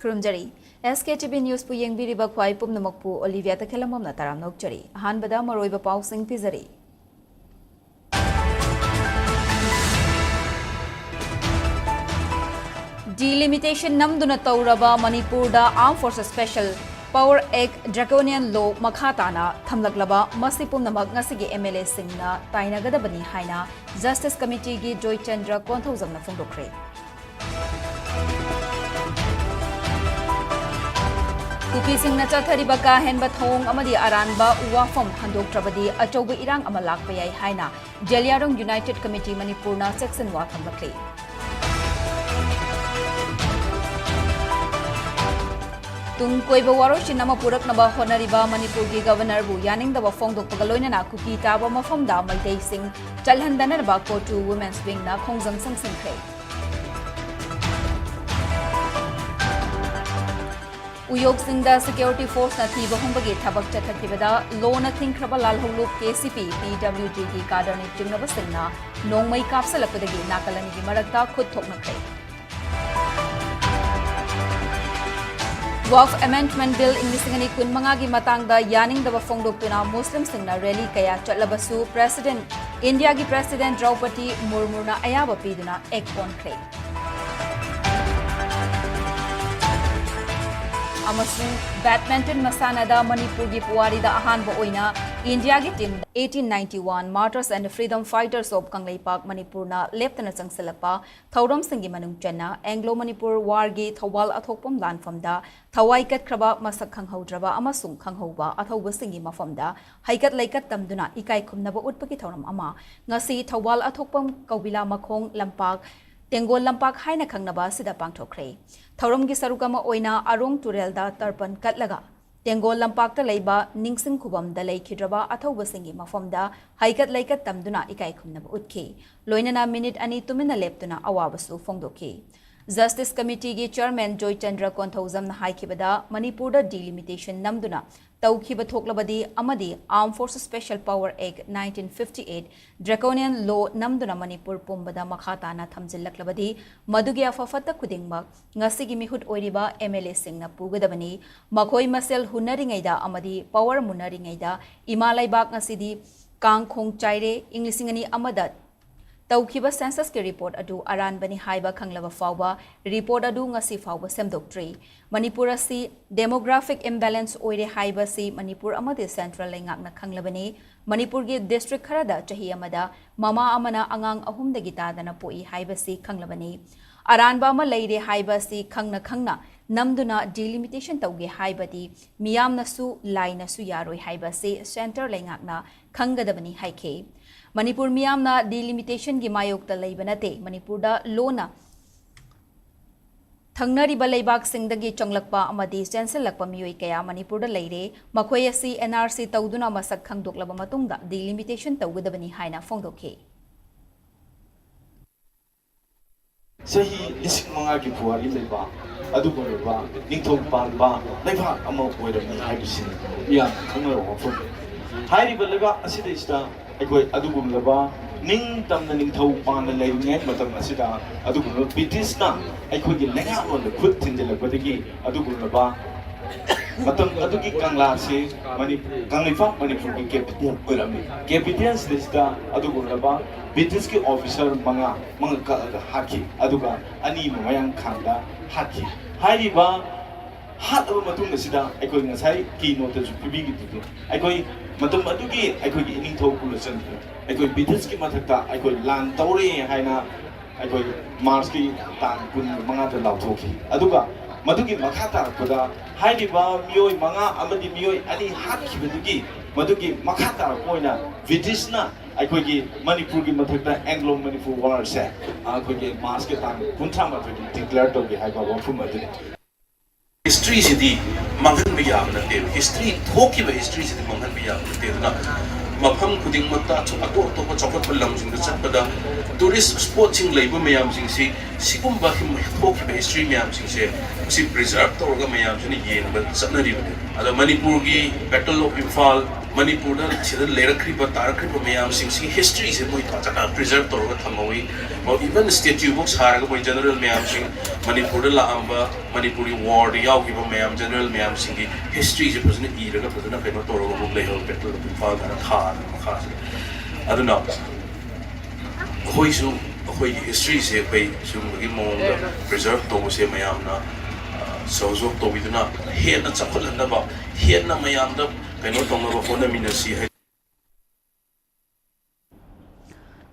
Kurumjari, SKTV News pu yengbiriba khwai pumnamakpu OLIVIA takhelamamna taram nokjari. Ahanbada maroiba pausing pizari. Delimitation namduna tauraba Manipur da Armed Forces Special Power Act Draconian Law Makhatana Thamlaklaba Masi pumnamak ngasigi MLA singna tainagadabani haina Justice Committee gi Joy Chandra Konthauzamna phongdokre. Kuki singna chathariba ka henba thong amadi aranba Waqf handoktrabadi achauba irang ama lakpa yai haina Jeliarong United Committee Manipur na section wa thamlakle. Tung koiba waroshin nama puraknaba honariba Manipur gi governor bu yaningdaba phongdokpaga loinana kuki taba mafamda maitei sing chalhandanarba kotu women's wing na khongjang sangsingkhe. Uyog Singda Security Force na thiba humbagi thabak chathakibada lona thingkraba lalholuk KCP PWG gi kadarni chimnaba singna nongmai kapsalakpadagi nakalani gi marakta khud thoknakre. Waqf Amendment Bill Inglisingani kunmanga gi matangda yaningdaba phongdoktuna Muslim singna rally kaya chatlabasu President India gi President Draupadi Murmu na ayaba piduna ek onkre. Amasung badminton masanada Manipur gi puwarida ahanba oina India gi team 1891 Martyrs and Freedom Fighters of Kanglaipak Manipur na leptana changsalapa thauram singi manung channa Anglo Manipur war gi thawal athokpam lanfamda thawai kat kraba masak khanghodraba amasung khanghoba athauba singi mafamda haikat laikat tamduna ikai khumnaba utpaki thauram ama ngasi thawal athokpam kaubila makhong lampak Tengol lampak haina khangnaba sida pangthokre. Thauramgi sarukama oina arong turelda tarpan katlaga. Tengol lampak ta leiba ningsing khubam da leikidraba athauba singi mafamda haikat laikat tamduna ikai khumnaba utke. Loinana minute ani tumina leptuna awabasu phongdoke. Justice Committee gi Chairman Joy Chandra Konthauzam na haikibada Manipur da delimitation namduna tawkhiba thoklabadi amadi Armed Forces Special Power Act 1958 Draconian Law namduna Manipur pumbada makhatana thamjillaklabadi madugi afafata kudingmak ngasigi mihut oiriba MLA singna pugadabani makhoi masel hunaringaida amadi power munaringaida imalaibak ngasidi kang khong chaire inglisingani amada Tawkiba census ke report adu aran bani haiba khanglaba fawba report adu ngasi fawba semdoktri Manipur asi demographic imbalance oire haiba si Manipur amade central lengak na khanglabani Manipur ge district kharada chahi amada mama amana angang ahum dagi tadana poi haiba si khanglabani aranba ama leire haiba si khangna namduna delimitation tawge haibadi miyamna su laina su yaroi haiba si center lengak na khangadabani haike Manipur miyamna delimitation gi mayokta leibanate Manipur da lona thangnariba leibak singdagi changlakpa amadi senselakpa miyoi kaya Manipur da leire makhoi asi NRC tawduna masak khangdoklaba matungda delimitation tawgadabani haina phongdokhe Sahi lising mga gi puwari leiba adugo leiba ningthong panba leiba amo oirami haibisi ya khangro wafo hairiba leiba asida ista Ekoi adugum laba ning tamna ning thau pan la lei ngai matam asida adugum British na ekoi gi lenga on khut thinjala badagi adugum laba matam adugi kangla se mani kanglifa Manipur gi capital sida adugum laba British ki officer manga ka haki aduga ani mayang khangda haki hairiba hat aba matung asida ekoi ngasai ki note ju pibi gi ekoi matum adugi ekoi gi ining thau kulusan ekoi British ki mathakta ekoi lan tauri haina ekoi Mars ki tan kun manga da law thoki aduga madugi makhata koda hainiba mioi manga amadi mioi ani hakki badugi madugi makhata koina British na ekoi gi Manipur gi mathakta Anglo Manipur war se ekoi gi Mars ki tan kuntham mathaki declare to gi haiba wafum aduni History city manghan biya amnate history thoki ba history city manghan biya amnate na mafam kuding mata ato to chokot palam sing chatpada tourist spot sing leiba mayam sing si sigumba him thoki ba history mayam sing se si preserve to ga mayam sini yen ba sanari ada Manipur gi battle of Imphal Manipur sida lerakriba tarakriba mayam sing history se moi ta preserve torga thamoi or even statue books haraga moi general mayam sing Manipur la amba Manipuri war yaw giba mayam general mayam sing history se present iraga present kema torga buk leho petrol fa da tha khas aduna hoisu hoi history se pai sum gi mong preserve to se mayam na so to biduna he na chakol na ba he na mayam da keno tongna ba phone minasi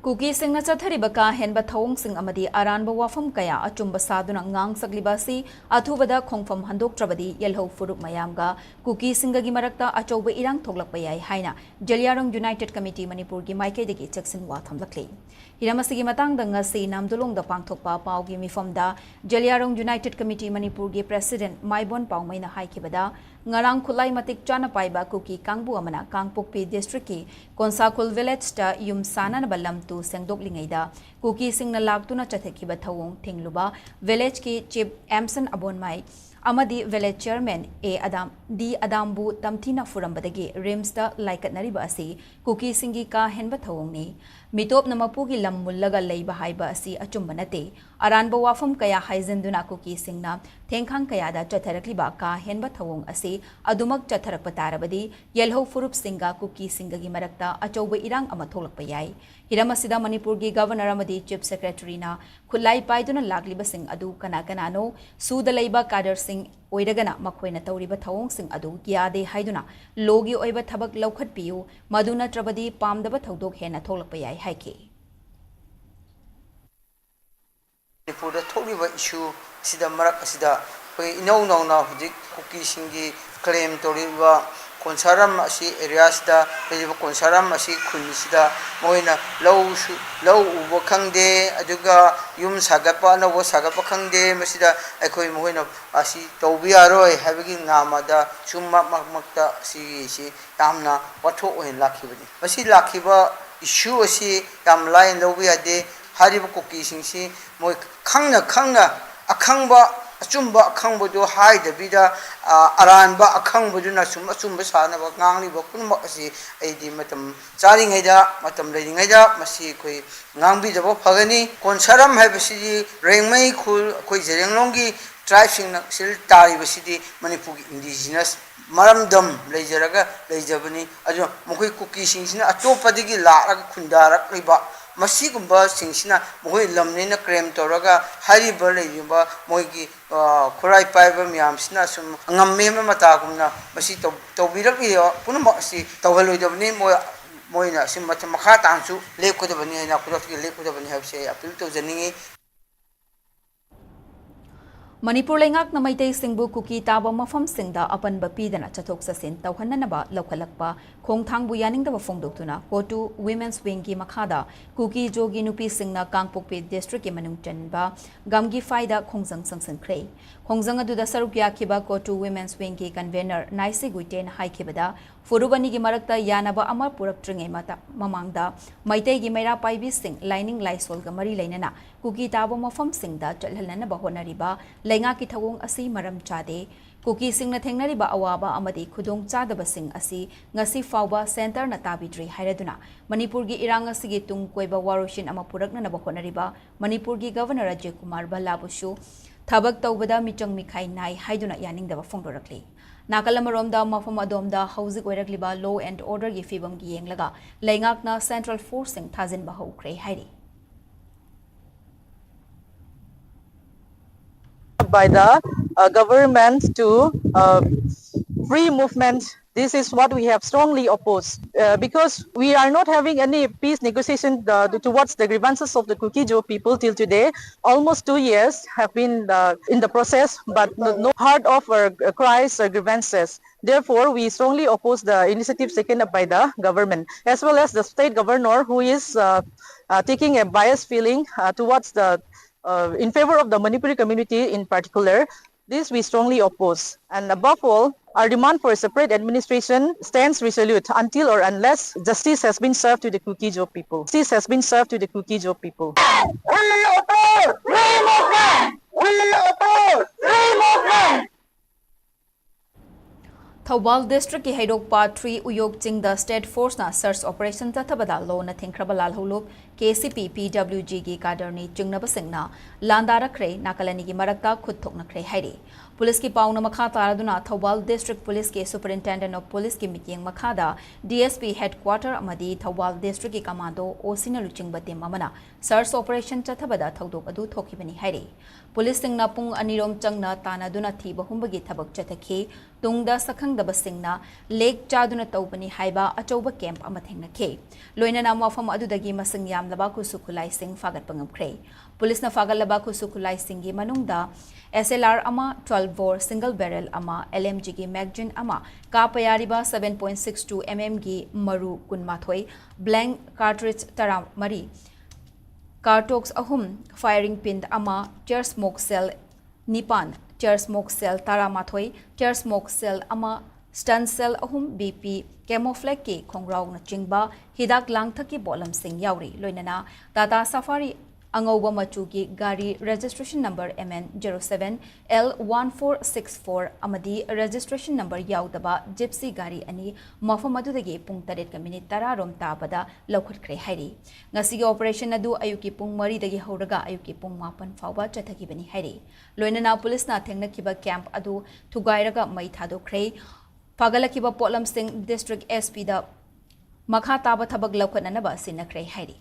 Kuki singna chathariba ka henba thawong sing amadi aranba wafam kaya achumba saduna ngang saglibasi athubada khongfam handok trabadi yelho furup mayamga kuki singa gi marakta achauba irang thoklakpa yai haina Jaliarong United Committee Manipur gi maike degi cheksin wa thamlakli hiramasi gi matang da ngasi namdulong da pangthokpa pau gi mifamda Jaliarong United Committee Manipur gi President Maibon Paungmaina haikibada ngarang khulai matik chana paiba kuki kangbu amana kangpokpi district ki Konsakul village ta yum sana na balam tu sengdok lingaida kuki singna laktuna chatheki ba thawong thingluba village ki chief Amson Abonmai amadi village chairman Adambu tamthina furambadagi rims da laikat nariba asi kuki singi ka henba thawong ni mitop na mapugi lam mullaga leiba haiba asi achumba nate aranba wafam kaya haizenduna kuki singna thengkhang kaya da chatharakliba ka henba thawong asi adumak chatharakpa tarabadi yelho furup singa kuki singa gi marakta achauba irang ama tholakpa yai hiramasida Manipur gi governor amadi chief secretary na khulai paiduna lagliba sing adu kana no suda leiba kader sing oiragana makhoina tawriba thawong sing adu giade haiduna logi oiba thabak laukhat piu maduna trabadi pamdaba thodok hena tholakpa yai haiki Manipur da tholiba issue sida marak asida poi inau nau na hujik kuki singi claim toriba konsaram asi area sida lejiba konsaram asi khuni sida moina low ubo khangde aduga yum sagapa na wo sagapa khangde masida aikoi moina asi tawbi aroi habigi ngamada summa makmakta si yamna watho oin lakhibani masi lakhiba issue asi yam line lobi ade hariba kuki singsi moi khangna akhangba achumba akhangbodu haidabida aranba akhangbodu na achumba sana ba ngangli ba kunma asi aidi matam charingaida matam leiringaida masi koi ngangbi dabo phagani konsaram haibasi rengmai khul koi jerenglonggi tribe sing na sil tari basidi Manipur indigenous maramdam leijaraga leijabani aju mokoi kuki singsina atopadigi laraga khundarak liba masigumba singsina moi lamnena crem toraga hariba leiba moigi khurai paiba myamsina sum ngamme mata gumna masi tawbirak yo punma si tawhaloidabni moina sim mata makha tansu lekudabani na kudafki lekudabani habse apil to janingi Manipur lengak na maitay singbu kuki taba mafam singda apan bapidana chathok sasin tawhananaba lokhalakpa khongthangbu yaningdaba fongdoktuna kotu women's wing ki makhada kuki jogi nupi singna kangpokpi district ki manung chanba gamgi faida khongjang sangsan khrei khongjang adu da sarukya khiba kotu women's wing ki convener naisi guiten haikibada furubani gi marakta yanaba amar purak tringe mata mamangda maitay gi maira paibi sing lining laisol ga mari leinana kuki taba mafam singda chalhalna ba honariba lenga ki thawong asi maram chade kuki singna thengnariba awaba amadi khudong chadaba sing asi ngasi fawba center na tabidri hairaduna Manipur gi irang asi gi tung koiba waroshin ama purakna na ba honariba Manipur gi governor Ajay Kumar Balabushu thabak tawbada michang mikhai nai haiduna yaningdaba fongdorakli Nakalamaromda mafam adomda hauzik oirakliba law and order gi fibam gi yenglaga lengakna central forcing thazin ba hokre hairi by the government to free movement. This is what we have strongly opposed because we are not having any peace negotiation towards the grievances of the Kuki-Jo people till today. Almost 2 years have been in the process, but no heard of cries or grievances. Therefore, we strongly oppose the initiative taken up by the government, as well as the state governor, who is taking a biased feeling towards the in favor of the Manipuri community in particular. This we strongly oppose. And above all, our demand for a separate administration stands resolute until or unless justice has been served to the Kuki-Jo people. Justice has been served to the Kuki-Jo people. We oppose free movement! We oppose free movement! Thawbal District ki Haidokpa 3 Uyok Chingda State Force na search operation tathabada lo na thingkraba lalholuk KCP PWG gi kadarni chingnaba singna landara kre nakalani gi marakta khut thokna kre hairi Police ki pauna makha taraduna Thawbal District Police ke Superintendent of Police ki meeting makhada DSP headquarter amadi Thawbal District ki commando OC na luchingba team amana search operation tathabada thodok adu thokibani hairi Police singna pung anirom changna tanaduna thiba humbagi thabak chathaki tungda sakhangdaba singna lake chaduna tawbani haiba achauba camp ama thengnakhe loinana mafam adudagi masing yamlaba ku sukulai sing fagat pangamkre Police na fagalaba ku sukulai singi manungda SLR ama 12 bore single barrel ama LMG gi magazine ama kapayariba 7.62 mm gi maru kunmathoi blank cartridge tara mari Cartox ahum firing pin ama tear smoke cell nipan tear smoke cell tara mathoi tear smoke cell ama stun cell ahum BP camouflage ki khongrau na chingba hidak langthaki bolam sing yauri loinana Tata Safari Angauba Machuki Gari registration number MN07 L1464 Amadi registration number Yaudaba Gypsy Gari Ani Mafamadudagi Pung Taret Minute Tara Rom Tabada Lokut Kre Hairi. Ngasigi operation Nadu Ayuki Pung Mari Dagi Horaga Ayuki Pung Mapan Fauba Chataki Bani Hairi. Loinana Police na Tengna Kiba Camp Adu Tugairaga Maitado Kre Pagalakiba Potlam Singh District SP da Makha Taba Tabag Lokananaba Sina Kre Hairi.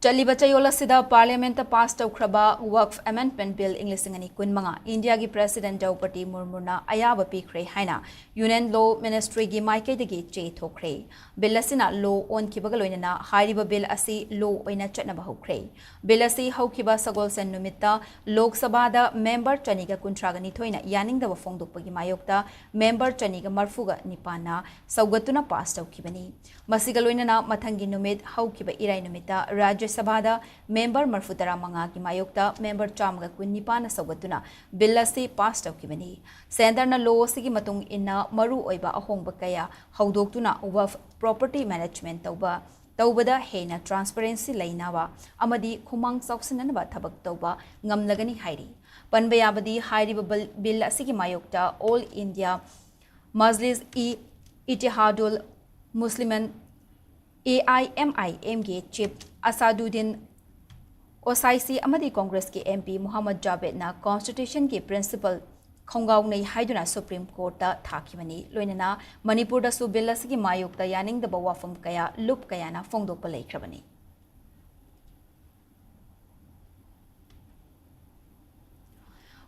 Chaliba chayola sida parliament pass tawkraba Waqf amendment bill inglisingani kunmanga India gi president Draupadi Murmu na ayaba pikre haina union law ministry gi maike degi che thokre bill asina law on kibagaloina na hairiba bill asi law oina chatna bahukre bill asi haukiba sagol sen numitta lok sabha da member chaniga kuntragani thoina yaning da fongdokpagi mayokta member chaniga marfuga nipana saugatuna pass tawkibani masigaloina na mathangi numit haukiba irai numita rajya Sabada member Marfutara Manga ki mayokta member Chamga Kunipana Sagatuna Billasi passed of Kibani. Sendarna law sigi matung inna maru oiba ahong bakaya haudoktuna Waqf property management Taubada hena transparency lainawa amadi kumang sausinanaba tabak tauba ngamlagani hairi. Panbayabadi hairi bill asigi mayokta All India Majlis Ittihadul Musliman AIMIM ge chief Asaduddin Osaisi amadi Congress ke MP Muhammad Javed na Constitution ke principle khongaw nei haiduna Supreme Court ta thakibani loinana Manipur da su bill asigi mayokta yaning da bawafam kaya lup kaya na fongdok palaikrabani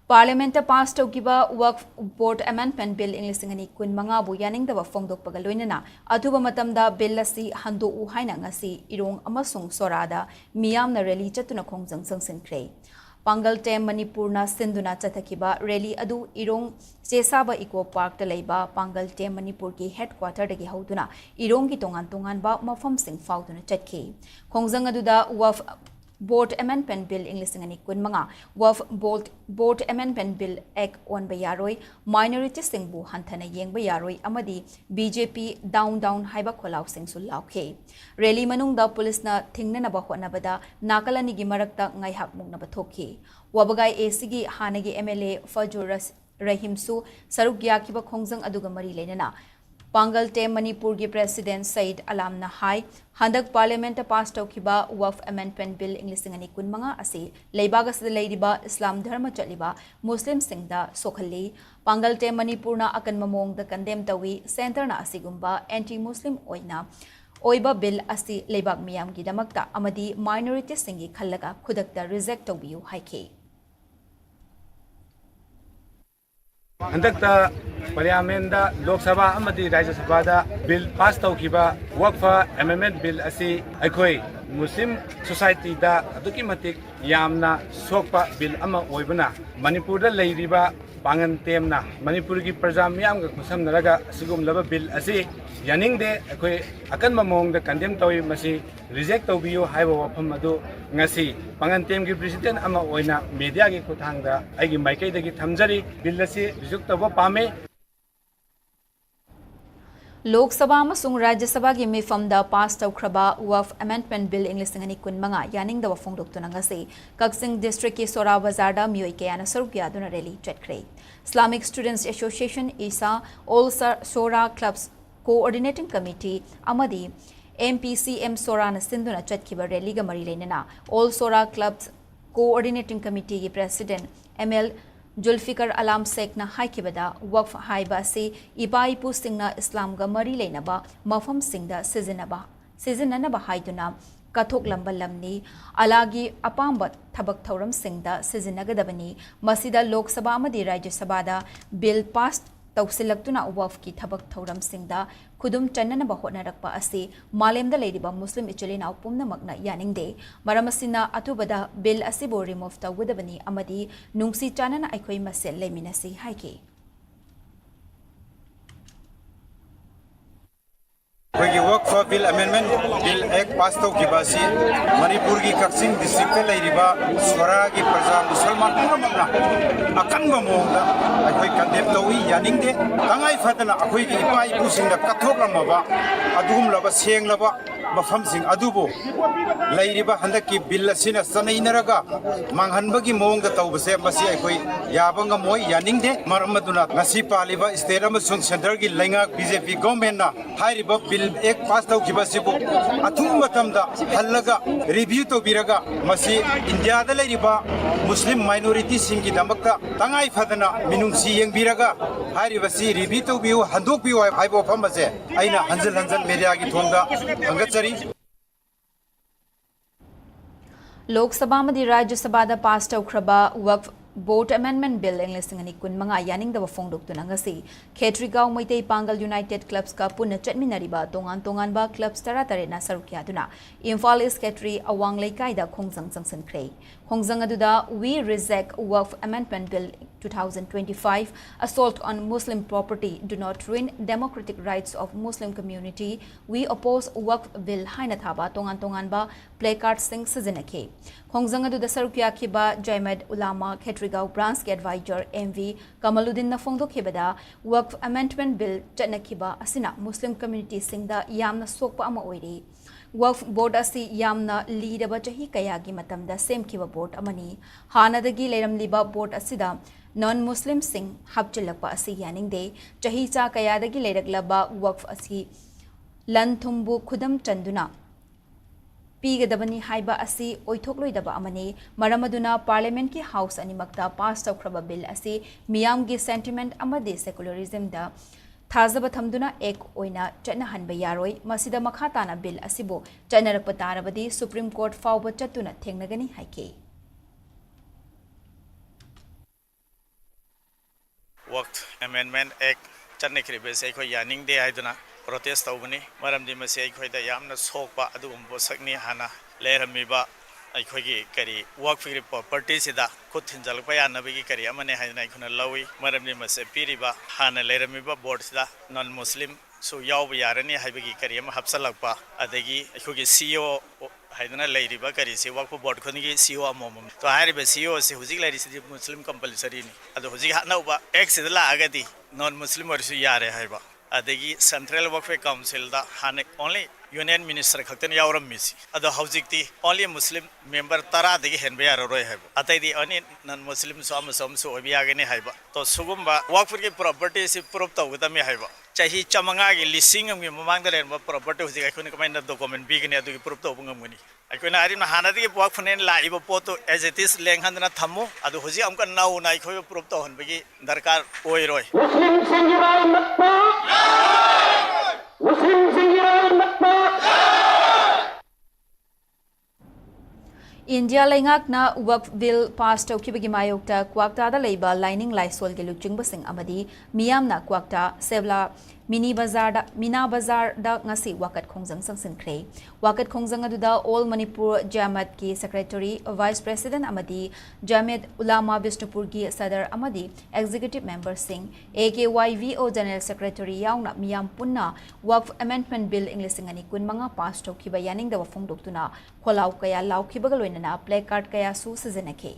Parliament pass tawkiba Waqf Board Amendment Bill inglisingani kun manga bu yaning da fongdok pagaloinana athuba matamda bill asi hando u haina ngasi irong amasung sorada miyamna rally chatuna khongjang sangsinkre Pangal Tem Manipur na sinduna chathakiba rally adu irong Chesaba Eco Park ta leiba Pangal Tem Manipur ki headquarter dagi hauduna irong ki tongan ba mafam sing fauduna chatki khongjang adu da Waqf Board Amendment Bill inglisingani kun manga Waqf Board Amendment Bill Act on bayaroi minority singbu hanthana yengba yaroi amadi BJP down haiba kholau sing sulauke rally manungda police na thingna na bahona bada nakalani gi marakta ngai hak mukna bathokhi wabagai AC gi hanagi MLA Fajur Rahim su saruk yakiba khongjang aduga mari lenana Pangal Tem Manipur gi President Said Alam na hai handak Parliament pass tawkiba Waqf Amendment Bill inglisingani kun manga ase leibaga sida leidiba Islam dharma chaliba Muslim singda sokhalli Pangal Tem Manipur na akan mamong da condemn tawi center na asigumba anti Muslim oiba bill asi leibag miyam gi damakta amadi minority singi khallaga khudakta reject tawbiu haike Handakta Parliament da Lok Sabha amadi Rajya Sabha da bill pass tawkiba Waqf Amendment Bill asi aikoi Muslim society da aduki matik yamna sokpa bill ama oibana Manipur da leiriba pangan temna Manipur gi praja miyam ga kusamnaraga sigum laba bill asi yaning de aikoi akan mamong da condemn tawi masi reject tawbiyo haiba wafam adu ngasi pangan tem gi president ama oina media gi kuthang da aigi maikai da gi thamjari bill asi reject tawa pame Lok Sabha amasung Rajya Sabha gi mifamda pass tawkraba Waqf Amendment Bill English ngani kunmanga yaning da wafongdok tunanga se Kaksing District ki Sora Bazar da miyoi kayana sarukya duna rally chetkre Islamic Students Association ISA All Sora Clubs Coordinating Committee amadi MPCM Sora na sinduna chetkiba rally ga mari lenana All Sora Clubs Coordinating Committee ki President ML Julfikar Alam Sekna Haikibada Waqf Haiba se Ibai Pu Singna Islam ga mari leinaba mafam singda sizinanaba haiduna kathok lamba lamni alagi apamba thabak thauram singda sizinagadabani masida Lok Sabha amadi Rajya Sabha da bill passed tawsilaktuna Waqf ki thabak thauram singda khudum channanaba hotnarakpa ase malemda leiriba Muslim ichilina upumna magna yaningde maramasina atubada bill asibo remove tawudabani amadi nungsi chanana aikoi masel leminasi haike Bagi Waqf Bill Amendment Bill Act pass to kibasi Manipur ki Kaksing district la iriba swara ki praja Musalman purmagna akan mamongda akoi condemn tawi yaningde tangai fatana akoi ki ipai pusing na kathok lamaba adum laba seng laba mafam sing adubo lairiba handak ki bill asina sanainaraga manghanbagi mongda tawbase masi akoi yabanga moi yaningde maramaduna ngasi paliba state amasung center ki lenga BJP government na hairiba bill एक पास तौ किबसिबु अथुम मतमदा हल्लगा review तो बिरगा मसी India दा लेरिबा मुस्लिम minority सिंगी दमकता तंगाई Fadna मिनुंसी यंगबिरगा हारिबसी review तो बिउ हंदोक बिउ हाइबो फमबसे आइना हंजल हंजल media की थोंगा अंगचरी Lok Sabha amadi Rajya Sabha da pass tawkraba Waqf Board Amendment Bill English ngani kunmanga yaning da wafongdok tunanga se Khetrigao Moitei Pangal United Clubs ka punna chatminariba tongan ba clubs tare na sarukya duna Imphal is Khetri awang leikai da khongjang jangsan khrei khongjang aduda we reject Waqf Amendment Bill 2025 assault on Muslim property do not ruin democratic rights of Muslim community we oppose Waqf Bill haina thaba tongan ba placard sing sizinake khongjang aduda sarukya khiba Jaimed Ulama Khetrigao branch ke advisor MV Kamaluddin na phongdok khibada Waqf Amendment Bill chatnakiba asina Muslim community singda yamna sokpa ama oiri Waqf Board asi yamna leadaba chahi kayagi matamda semkiba board amani hanadagi leiramliba board asida non-Muslim sing hapchilakpa asi yaningde chahi cha kayadagi leiraklaba Waqf asi lanthumbu khudam chanduna Pigadabani haiba asi oitokloidaba amani maramaduna parliament ki house animakta pass tawkraba bill asi miyamgi sentiment amade secularism da Thazaba thamduna ek oina chatna hanba yaroi masida makhatana bill asibo chanarakpa tarabadi Supreme Court fawba chatuna thengnagani haike Waqf Amendment Act chatnekri bese khoi yaning de aiduna protest tawbani maramdi mase khoi da yamna sokpa adugumbo sakni hana leramiba अखोगी करी वक्फ की property सिदा खुद थिंजलप यानबगी करी अमने हाइना इखुना लवी मरमनि मसे पीरिबा हाना लेरमिबा board सिदा non Muslim सु याव यारनी हाइबगी करी अम हब्सलकपा अदगी अखोगी सीईओ हाइदना लेरिबा करी से वक्फ बोर्ड खनिगी सीईओ अमम तो हारिबे सीईओ से हुजिक लेरि सिदि मुस्लिम कंपलसरी नि अदो हुजिक हानौबा एक सिदला आगदी नॉन मुस्लिम वर्सु यारे हाइबा अदगी सेंट्रल वक्फ काउंसिल दा हाने ओनली यूनियन मिनिस्टर खक्तन यावरम मिसी अदो हौजिकती ओनली मुस्लिम मेंबर तरा दगी हेनबे यारोय हाइबा अतैदी अनि नन मुस्लिम सो ओबियागने हाइबा तो सुगुम्बा वक्फ की प्रॉपर्टी से प्रूफ तौगदमे हाइबा चाही चमंगा की लिसिंग अमगी ममांग रेनबा प्रॉपर्टी हुजिक अखोन कमाइना डॉक्यूमेंट बिगने अदुगी प्रूफ तौबंगमगनी अखोना आरिना हानादगी वक्फ नेन लाइबा पोतो एज इट इज लेंगहनना थमो अदो हुजिक अमका नाउना अखोय प्रूफ तौहनबगी दरकार ओइरोय मुस्लिम सिंगिराय मक्का मुस्लिम सिंगिराय मक्का India Laingakna Waqf Bill passed tawkibagi mayokta Kwakta da leiba lining laisol ge luchingba sing amadi miyamna Kwakta Sevla Mina Bazar da ngasi wakat khongjang sangsin khrei wakat khongjang aduda All Manipur Jamat ki Secretary Vice President amadi Jamed Ulama Bishnupur gi Sadar amadi Executive Member Singh AKYVO General Secretary yauna miyam punna Waqf Amendment Bill English ngani kunmanga pass tawkiba yaning da wafong doktuna kholau kaya laukibaga loinana placard kaya su sizinake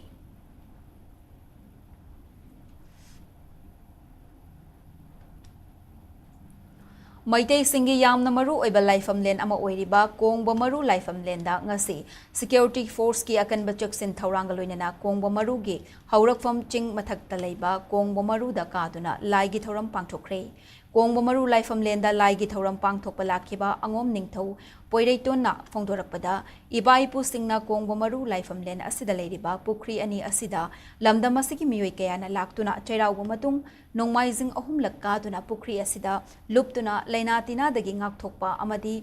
Maitai Singi Yamna Maru Oiba Laifam Len Ama Oiriba, Kongba Maru Laifam Lenda Ngasi, Security Force Ki Akan Bachuksin Taurangaluina, Kongba Marugi, Haurakfam Ching Matak Talaiba, Kongba Maru da Kaduna, Laigi Thoram Pangtokre, Kongba Maru Laifam Lenda, Laigi Thoram Pangtokpalakiba, Angom Ningtau, Poireitona, Fongdorapada, Ibai Pusingna Kongba Maru Laifam Len Asida Ladiba, Pukri Ani Asida, Lamda Masiki Miwekayana Laktuna, Chera Wamatung, Nongmaizing Ahum Lakaduna, Pukri Asida, Luptuna, Lainatina the Gingak Tokpa, Amadi,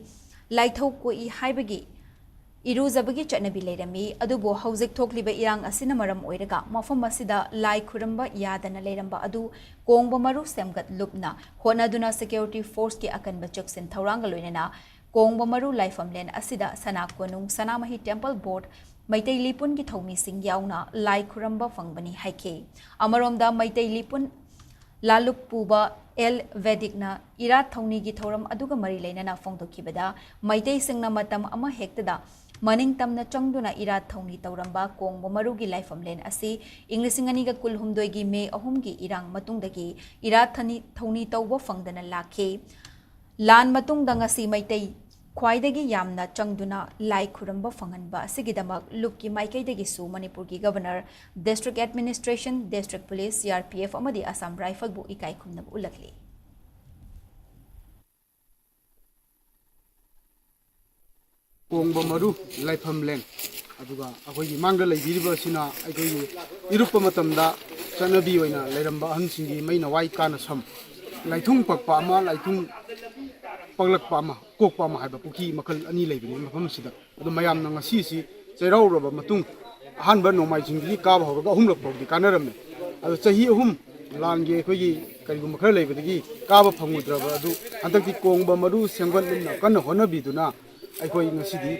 Laito Koi Haibagi, Iruzabagi Chanabi Ledami, Adubo, Hausik Tokliba Irang Asinamaram Oirega, Mafam Masida, Lai Kuramba, Yadana Ledamba Adu, Kongba Maru Semgat Lupna, Honaduna Security Force Ki Akan Bachuksin Taurangaluina, Kongba Maru Laifam Len Asida, Sanakonung, Sanamahi Temple Board, Maitai Lipun Ki Thomi Sing Yauna, Lai Kuramba Fangbani Haike, Amaromda Maitai Lipun Lalup Puba El Vedikna Irat Thoni Gi Thoram Aduga Mari Lainana Fongdokibada Maitai Singna Matam Ama Hektada Maning Tamna Changduna Irat Thoni Tauramba Kongba Marugi Laifam Len Asi Inglisingani ga Kulhumdoigi Me Ahumgi Irang Matungdagi Irat Thoni Tauba Fangdana Lake Lan Matungda ngasi Maitai Kwaidagi Yamna Changduna Lai Kuramba Fanganba Sigidamak Lupki Maikaidagi Su Manipur ki Governor District Administration District Police CRPF Amadi Assam Rifle Bu Ikai Kumnab Ulakli Kongba Maru Laifam Len aduga akhoi mangda leibiriba sina akhoi irupa matamda chanabi oina leiramba ahansingi maina wai kana sam laithung pakpa ama laithung paglakpa ama kokpa ama haiba puki makal ani leibini mafam sida adu mayam na ngasi si cheirau roba matung ahanba nomai jingli ka ba hoga humlak pawdi kanaramne adu chahi hum lange khoi karigum khar leibidagi ka ba phangudraba adu antakti Kongba Maru sengwan na kan honabiduna akhoi ngasidi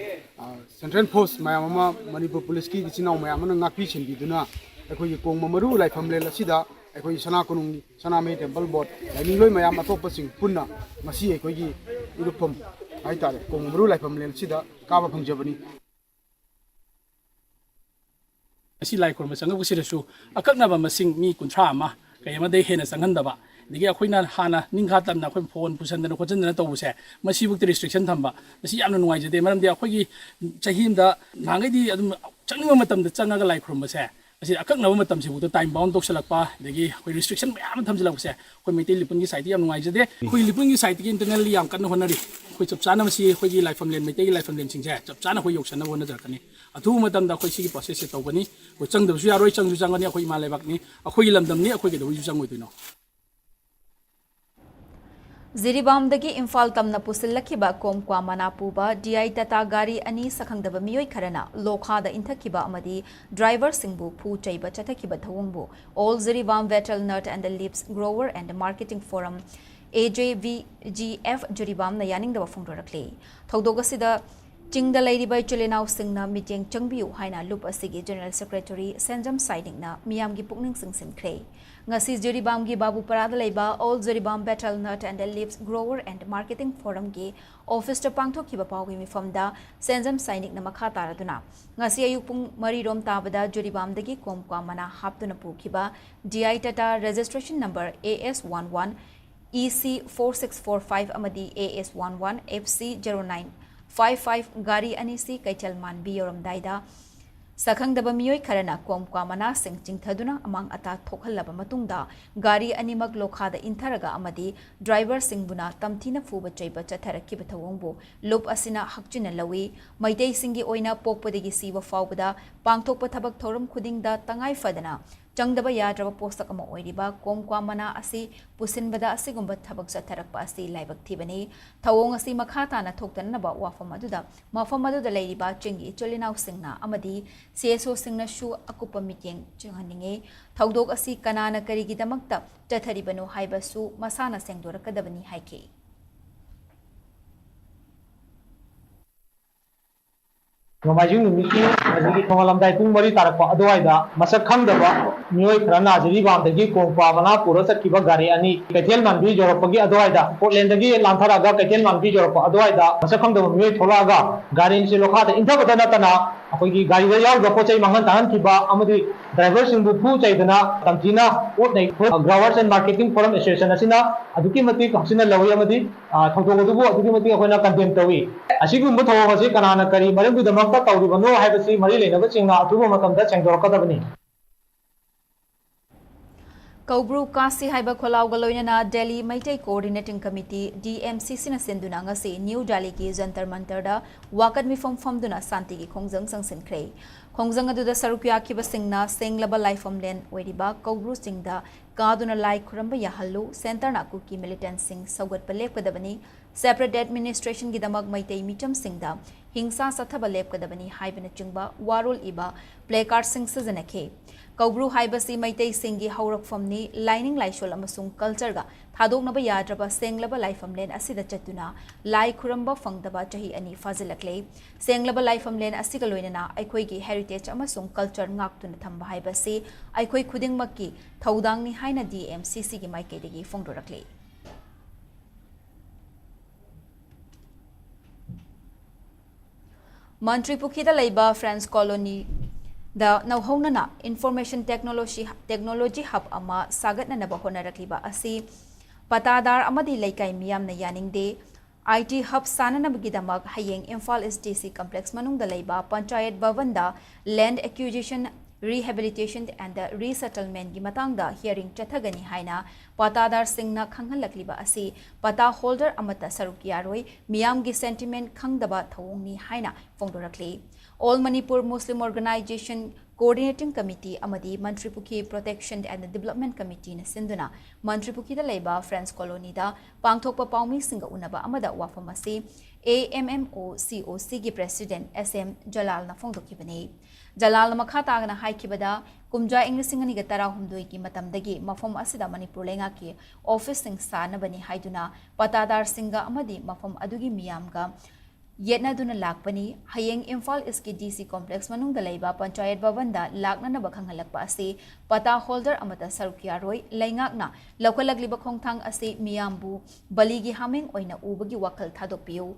Central Force mayama Manipur Police ki chinau mayama na ngakpi chinbiduna akhoi Kongba Maru Laifam Len asida akhoi Sanakonung Saname Temple Board lainiloi mayam atoppa sing punna masi akhoi gi irupam haitare Kongba Maru Laifam Len sida kaba phangjabani asi lai korma sanga busirasu akaknaba masing mi kunthra ama kayama dei hena sanghandaba digi akhoi hana ningha tamna akhoi phone pusandana khojandana tawuse masi buk restriction thamba masi yamna nuai jade maram di akhoi gi chahimda nangai di adum changninga matamda changaga lai khurma se asi akaknaba matam se buta time bound toksalakpa digi akhoi restriction mayam thamjalakse akhoi metel lipun gi site yam nuai jade akhoi lipun gi site gi internally yam kan honari akhoi chapchana masi akhoi gi Laifam Len metel Laifam Len singse chapchana akhoi yoksana hona jarkani athu matamda akhoi sigi process se tawbani ko changdasu yaroi changju changani akhoi ma lebakni akhoi lamdamni akhoi ge doju changoidino Ziribamdagi Imphal Tamna Pusillakiba Komkwa Manapuba DI Tata Gari Ani Sakhangdaba Miyoi Karana Lokhada Intakiba Amadi Driver Singbu Pu Chaiba Chatakiba Thawungbu All Ziribam Vettel Nut and the Lips Grower and Marketing Forum AJVGF Juribam na Yaningdaba Fungdorakli Thawdogasida Chingda Ladibai Chulinau Singna Meeting Changbiu Haina Lup Asigi General Secretary Senjam Siding na Miyamgi Pukning Sing Sinkre Ngasi Juribam gi Babu Parada Laiba All Juribam Battle Nut and the Leaves Grower and Marketing Forum gi Office to Pangto Kiba Pawi Mifamda Senjam Siding na Makha Taraduna Ngasi Ayupung Marirom Tabada Juribam dagi Komkwa Mana Haptuna Pukiba DI Tata Registration Number AS11 EC4645 Amadi AS11 FC09 55 Gari Anisi Kaichal Manbi Yoram Daida Sakhangdaba Miyoi Karana Komkwa Mana Sing Chingthaduna Amang Ata Thokhalaba Matungda Gari Animak Lokhada Intaraga Amadi Driver Singbuna Tamthina Fuba Chaiba Chatharakkiba Thawongbu Lup Asina Hakchina Lawi Maitei Singi Oina Pokpadagi Siwa Faubada Pangthokpa Thabak Thoram Khudingda Tangai Fadana Changdaba Yadraba Postak Ama Oiriba Komkwa Mana Asi Pusinbada Asigumba Thabak Chatharakpa Asi Laibak Thibani Thawong Asi Makhatana Thoktanaba Wafam Aduda Mafam Aduda Lairiba Chingi Cholinau Singna Amadi CSO Singna Shu Akupa Meeting Chinghaninge Thawdok Asi Kanana Karigidamakta Chatharibano Haibasu Masana Sengdorakadabani Haike Nomajing numiki ajigi thongalamdai pung mari tarakpa adwaida masak khangdaba mioi khrana Ziribam dagi Komkwa Manapur sakkiba gari ani Kaithel Manbi joropagi adwaida Portland dagi lantharaga Kaithel Manbi joroppa adwaida masak khangdaba mioi tholaga gari ni lokhada inthabada natana ꯑꯩꯈꯣꯏꯒꯤ ꯒꯥꯔꯤꯗ ꯌꯥꯎꯔꯤꯕ ꯄꯣꯠ ꯆꯩ ꯃꯥꯡꯍꯟ ꯇꯥꯍꯟꯈꯤꯕ ꯑꯃꯗꯤ ꯗ꯭ꯔꯥꯏꯚꯔꯁꯤꯡꯕꯨ ꯐꯨ ꯆꯩꯗꯅ ꯇꯝꯊꯤꯅ ꯍꯣꯠꯅꯩ ꯒ꯭ꯔꯥꯋꯔꯁ ꯑꯦꯟड marketing form association ꯑꯁꯤꯅ ꯑꯗꯨꯛꯀꯤ ꯃꯇꯤꯛ ꯍꯛꯆꯤꯟꯅ ꯂꯧꯏ ꯑꯃꯗꯤ ꯊꯧꯗꯣꯛ ꯑꯗꯨꯕꯨ ꯑꯗꯨꯛꯀꯤ ꯃꯇꯤꯛ ꯑꯩꯈꯣꯏꯅ ꯀꯟꯗꯦꯝ ꯇꯧꯏ ꯑꯁꯤꯒꯨꯝꯕ ꯊꯧꯑꯣꯡ ꯑꯁꯤ ꯀꯅꯥꯅ ꯀꯔꯤ ꯃꯔꯝꯒꯤꯗꯃꯛꯇ ꯇꯧꯔꯤꯕꯅꯣ ꯍꯥꯏꯕꯁꯤ ꯃꯔꯤ ꯂꯩꯅꯕꯁꯤꯡꯅ ꯑꯊꯨꯕ ꯃꯇꯝꯗ ꯁꯦꯡꯗꯣꯔꯛꯀꯗꯕꯅꯤ Kaubru Kasi haiba kholauga loinana Delhi Maitai Coordinating Committee DMCC na senduna ngasi New Delhi ki Jantar Mantar da wakat mi famduna santi ki khongjang sangsinkhre khongjang aduda sarukya ki basingna senglaba lifeform len oiriba Kaubru singda kaduna lai khuramba yahallu center na ku ki militant sing saugat palek padabani separate administration ki damak Maitai mitam singda hingsa sathaba lep kadabani haibana chingba warul iba placard sing sijanakhe Kaubru haibasi Maitai Singi Haurakfamni lining laishol amasung culture ga thadoknaba yadraba senglaba laifam len asida chatuna lai khuramba fangdaba chahi ani fazilakle senglaba laifam len asiga loinana aikhoi gi heritage amasung culture ngaktuna thamba haibasi aikhoi khudingmakki thaudangni haina DMCC gi maikaidagi fongdorakle Mantri Pukhida Laiba France Colony The Nauhonana Information Technology Hub ama sagatna na bahona rakliba asi patadar amadi laikai miyam na yaning de IT Hub sanana bigidamak hayeng Imphal SDC Complex manung da laiba Panchayat Bhavanda Land Acquisition Rehabilitation and the Resettlement gi matangda hearing chathagani haina patadar singna khanghalakliba asi pata holder amata sarukyaroi miyam gi sentiment khangdaba thawongni haina fongdorakli All Manipur Muslim Organization Coordinating Committee amadi Mantri Pukhi Protection and Development Committee na sinduna Mantri Pukhi da laiba France Colony da pangthokpa paumi singa unaba amada wafamasi AMMO COC gi President SM Jalal na fongdokibani Jalal na makha tagna haikibada kumja inglisingani ga tara humdoi ki matamdagi mafam asida Manipur lenga ki office sing sana bani haiduna patadar singa amadi mafam adugi miyamga Yetna duna lakpani hayeng Imphal iski DC complex manung dalaiba Panchayat Bhavanda lakna na bakhang halakpa ase pata holder amata sarukyaroi laingakna lokalagliba khongthang ase miyambu baligi hameng oina ubagi wakal thadokpiu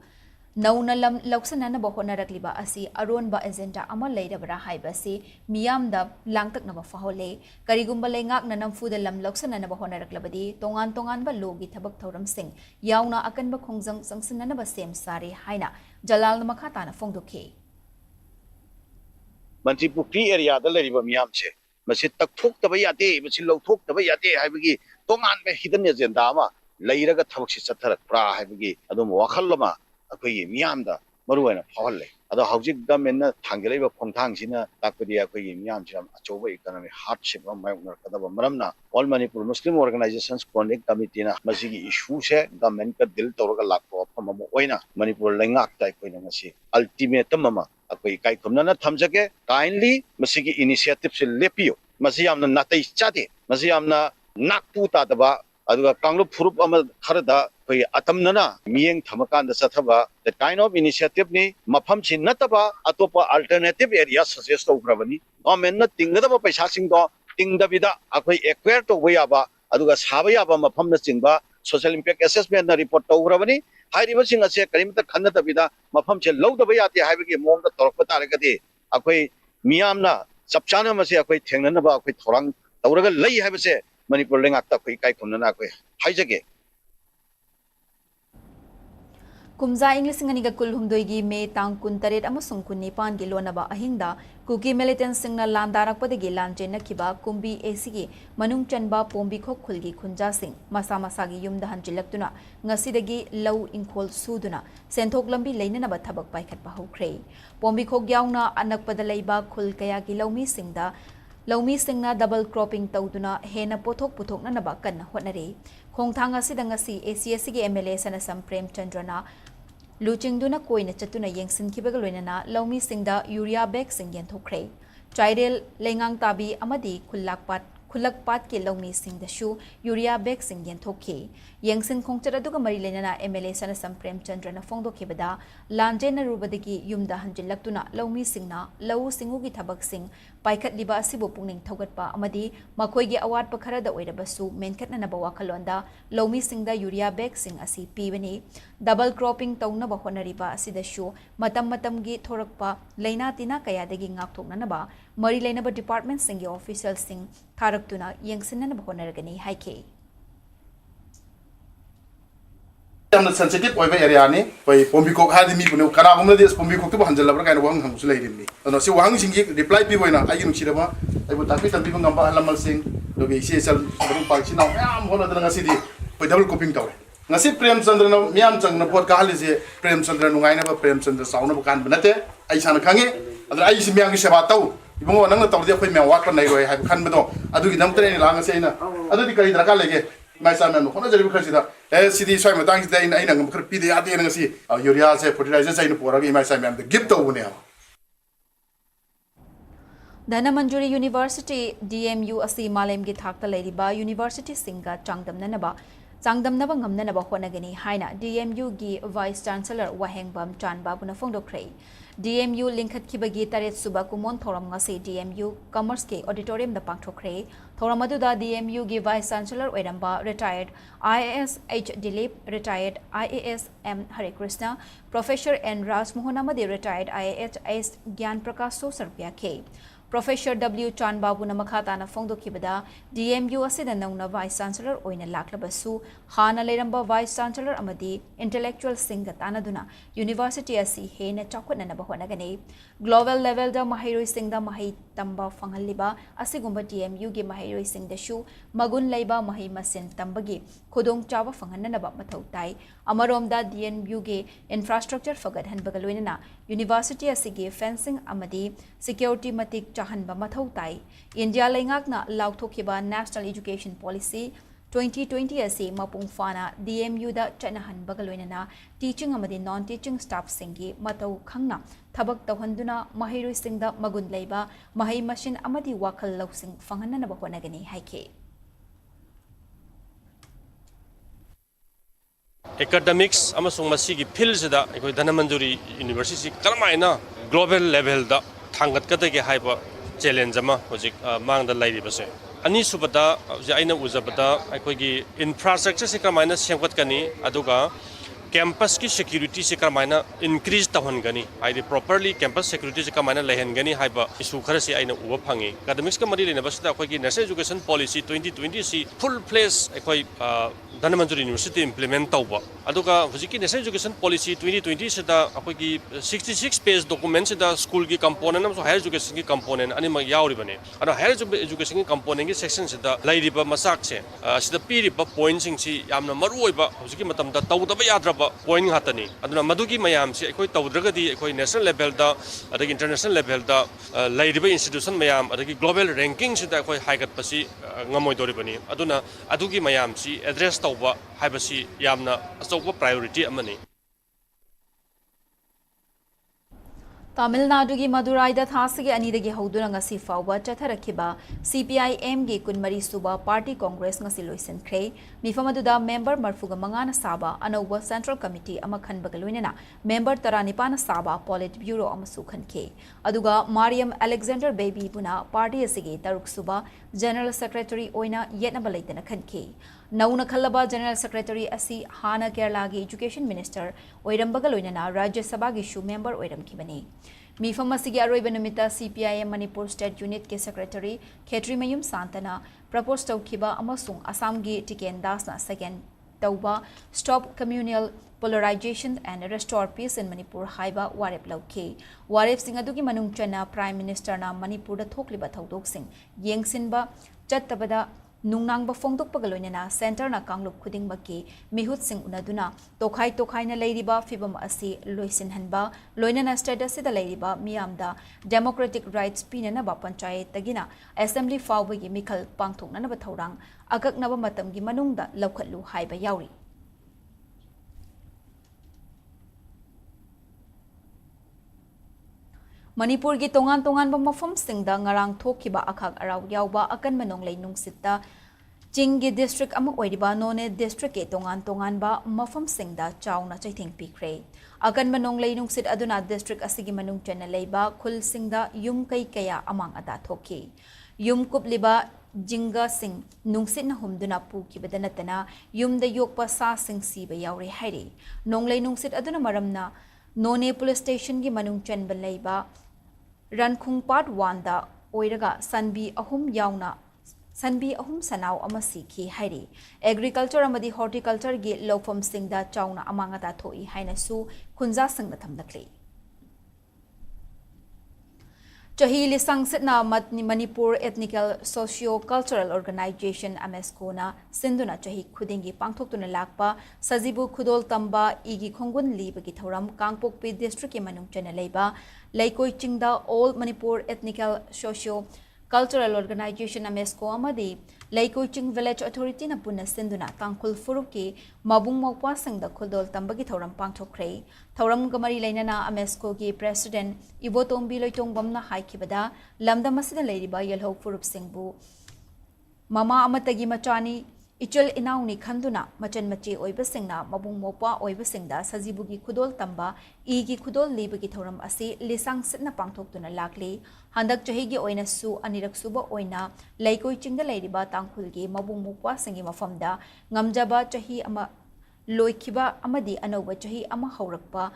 Nauna lam lauksana na bahona rakliba asi aron ba agenda ama leirabra haibasi miyamda langtak na bafahole karigumba laingak na namfuda lam lauksana na bahona raklabadi tongan ba logi thabak thoram sing yauna akan ba khongjang sangsina na ba sem sare haina Jalal na makhata na fongdokhe Mantri Pukhi area da leriba miyam che masi takthok taba yate masi lauthok taba yate haibagi tongan ba hidden agenda ama leiraga thabak si chatharak pra haibagi adum wakhal lama akhoi miyam da maruwaina phawal le ado hojik government na thangelaiba khongthang sina takpadi akhoi miyam cham achoba economic hardship ma mayoknar kadaba maramna All Manipur Muslim Organizations Coordinating Committee na masigi issue se government ka dil tawraga lakpo phamo oina Manipur lengak tai koina masi ultimatum mama akhoi kai khumna na thamjage kindly masigi initiative se lepio masi yamna natai chade masi yamna nakpu ta daba aduga kanglup furup ama kharada koi atamnana miyeng thamakan da sathaba that kind of initiative ni mafam chin nataba atopa alternative area suggest tawgrabani government na tingdaba paisa sing do tingdabida akhoi acquire to wayaba aduga saba yaba mafam na chingba social impact assessment na report tawgrabani hairiba sing ase karimta khannatabida mafam che lawdaba yate haibagi mong da torpa taragadi akhoi miyamna chapchana mase akhoi thengnanaba akhoi thorang tawraga lei haibase Manipur lengak ta koi kai khumna na koi haijage Kumza English nganiga kulhumdoi gi me tang kuntaret amasung kunnipan gi lonaba ahingda kuki militant singna landarak padagi lanje nakiba kumbi AC gi manung chanba pombi khok khulgi khunja sing masa masa gi yumda hanjilaktuna ngasidagi law ingkhol suduna senthok lambi leinana ba thabak paikhat pa hokre pombi khok yauna anakpada leiba khul kaya gi Laumi singna double cropping tawduna hena pothok puthokna naba kanna hotnare khongthang asida ngasi ACS gi MLA Sanasam Prem Chandrana luchingduna koina chatuna yengsin khibaga loinana laumi singda urea bag sing yen thokre Chairel lengang tabi amadi khullakpat खुलक पाट के लौमी Singh दशु urea bag Singh येंथोखी यंगसिन खोंगचर अदुगा मरी लेना MLA Sanasam Premchandra न फोंदोखिबदा लांजेन रुबदगी युमदा हंजिलक्तुना लौमी सिंहना लौ सिंगुगी थबक Singh पाइखतलिबा असिबु पुंगनिंग थौगटपा अमदी मखोइगी अवाटपा Khardah ओइरबसु मेनखतननबा वाखलोंदा लौमी सिंहदा urea bag Singh असि पीबनी double cropping तौनबा होनरिबा असिदशु मतम मतमगी थोरकपा लैना तिना कयादगी ngaktoknanaba मरी लेनबा डिपार्टमेंट सिंह ऑफिशियल सिंह थारक्तुना यंगसिननबा होनरगनी हाइके यामना सेंसिटिव ओइबा एरिया नि पय पोम्बिको हादि मी बुनो कना गुमना पोम्बिको तो हंजलबरा काइन वहंग हंगसु लैरिमि अनो से वहंग सिंगी रिप्लाई पि बोइना आइ नुसिरबा आइबो तापि तंबि गंगबा लमल सिंह लोगे इसे सल बरु पाखि नाव याम होना दना ngasi di पय डबल कोपिंग तवे ngasi प्रेमचंद्र न मियाम चंग न पोट का हालिजे प्रेमचंद्र नुगाइना प्रेमचंद्र साउना बकान बनते आइ सान खांगे अदर आइ से मियांग सेवा तौ इबंगो नंग तौदे अखोय म्या वाट नै रोय हाय खानबदो अदुगी नमतरे नि लांगसे आइना अदुदी करि दरका लेगे माइसाना नो होना जरिबु खसिदा ए सिदी स्वाइ मतंग सिदा इन आइना ngam खर पिदे आते नंगसी यूरिया से फर्टिलाइजर साइन पोरागी माइसा म्याम द गिफ्ट तौबने धनमंजुरी यूनिवर्सिटी DMU असि मालेम की थाकता लेरिबा यूनिवर्सिटी सिंगा चांगदमनबा ngamnanaba honagani haina DMU gi vice chancellor wahengbam chanbabuna phongdokhrei DMU linkhat khibagi taret suba kumon thoram ngasi DMU commerce ke auditorium da pangthokhrei thoram aduda DMU gi vice chancellor oiramba retired IAS H Dilip retired IAS M Hare Krishna professor N Raj Mohan amadi retired IAS S Gyan Prakash so sarpya ke Professor W. Chan Babu Namakhatana Fongdokibada, DMU Asida Nauna Vice Chancellor Oina Laklabasu, Hana Leramba Vice Chancellor Amadi, Intellectual Singatanaduna, University Asi Hena Chakwana Nabahonagane, Global Level da Mahiro Singh da Mahi Tamba Fangaliba, Asigumba DMU gi Mahiro Singh the Shu, Magun Laiba Mahi Masin Tambagi, Kodong Chava Fanganaba Matautai, Amarom da DMU gi Infrastructure Fagad Hanbagaluina, University Asigi Fencing Amadi, Security Matik Chahanba Mathautai, India Langakna Lauthokiba National Education Policy 2020 asi Mapung Fana DMU da Chanahan Bagaluina teaching amadi non-teaching staff singi Matau Khangna Thabak Tawhanduna Mahiru Singh da Magun Laiba Mahi Machine amadi Wakal Lausing Fanganana Bahonagani Haike Academics amasung masigi field da ekoi Dhanamanjuri University karmaina global level da thangat kadage haiba challenge ama hojik mang da lairi base ani subada aina uzabada ekoi infrastructure se karmaina semgat kani aduga campus ki security se karmaina increase tahon gani aidi properly campus security se karmaina lehen gani haiba issue khara se aina uba phangi academics ka mari lena basda ekoi national education policy 2020 si full place ekoi Dhanamanjuri University implement tauba aduga hujiki national education policy 2020 se da akoi 66 page document se da school ki component am so higher education ki component ani ma yauri bane ana higher education ki component ki section se da lairiba masak se sida piri ba points sing si yamna maru oiba hujiki matam da tawdaba yadraba point hatani aduna madugi mayam se ekoi tawdragadi ekoi national level da adagi international level da lairiba institution mayam adagi global ranking se da ekoi high gat pasi ngamoi dori bani aduna adugi mayam si address tauba haibasi yamna achouba priority amani Tamil Nadu gi Madurai da thasigi anidagi hauduna ngasi fawba chatharakiba CPIM gi kunmari suba party congress ngasi loisenkhre mifamaduda member marfuga mangana saba anauba central committee ama khanbagaloinena member taranipana saba polit bureau amasu khanke aduga Mariam Alexander Baby buna party asigi taruk suba general secretary oina yetnaba leitana khanke Nauna Khalaba General Secretary asi Hana Kerala gi Education Minister Oirambagaloinana Rajya Sabha gi shu member Oiramkibani. Mifam asigi aroiba numita CPIM Manipur State Unit ke Secretary Khetri Mayum Santana proposed taukiba amasung Assam gi Tiken Dasna second tauba stop communal polarization and restore peace in Manipur haiba warep lauke warep sing adugi manung chana Prime Minister na Manipur da thokliba thaudok sing yengsinba chattabada Nungnangba Fongdok Pagaloinana Center na Kanglup Kuding Baki Mihut Sing Unaduna Tokhai na Ladiba Fibam Asi Loisin Hanba Loinana Status Sida Ladiba Miamda Democratic Rights Pinana Bapanchai Tagina Assembly Fawagi Mikal Pangtok Nanaba Taurang Agak Naba Matam Gi Manungda Laukatlu Haiba Yauri Manipurgi tongan-tonganba mafamsingda ngarang thokiba akhak araw yawba akanba nonglei nungsitta Chinggi district ama oiriba none district ke tongan-tonganba mafamsingda chawna chaithing pikre akanba nonglei nungsit aduna district asigi manung chena leiba khulsingda yum kai kaya amang ata thoki yum kupliba jinga sing nungsit na humduna pukibada natana yumda yokpa sa sing siba yawre hairi nonglei nungsit aduna maramna none police station gi manung chen balaiba Rankhung Part 1 da oiraga sanbi ahum sanaw ama sikhi hairi agriculture amadi horticulture gi lofam singda chawna amanga ta thoi haina su khunja sangna thamlakli Chahi lisang sitna Manipur Ethnical Socio-Cultural Organization MSCO na sinduna chahi khudingi pangthoktuna lakpa sajibu khudol tamba igi khongun libagi thoram Kangpokpi district ke manung chena leiba Laikoi Chingda All Manipur Ethnical Socio-Cultural Organization MSCO amadi Laikoi Ching Village Authority na punna sinduna tangkhul furuki mabung mawpa sangda khudol tambagi thoram pangthokre thoram gamari lainana MSCO gi president Ibotombi Loitongbamna haikibada lamda masida leiriba yelho furup singbu mama amatagi machani Ichul inauni khanduna machan machi oibasingna mabung mopa oibasingda sajibugi khudol tamba igi khudol libagi thoram asi lisang sitna pangthoktuna lakli handak chahigi oina su anirak suba oina laikoi chingda leiriba tangkhulgi mabung mopa singi mafamda ngamjaba chahi ama loikiba amadi anoba chahi ama haurakpa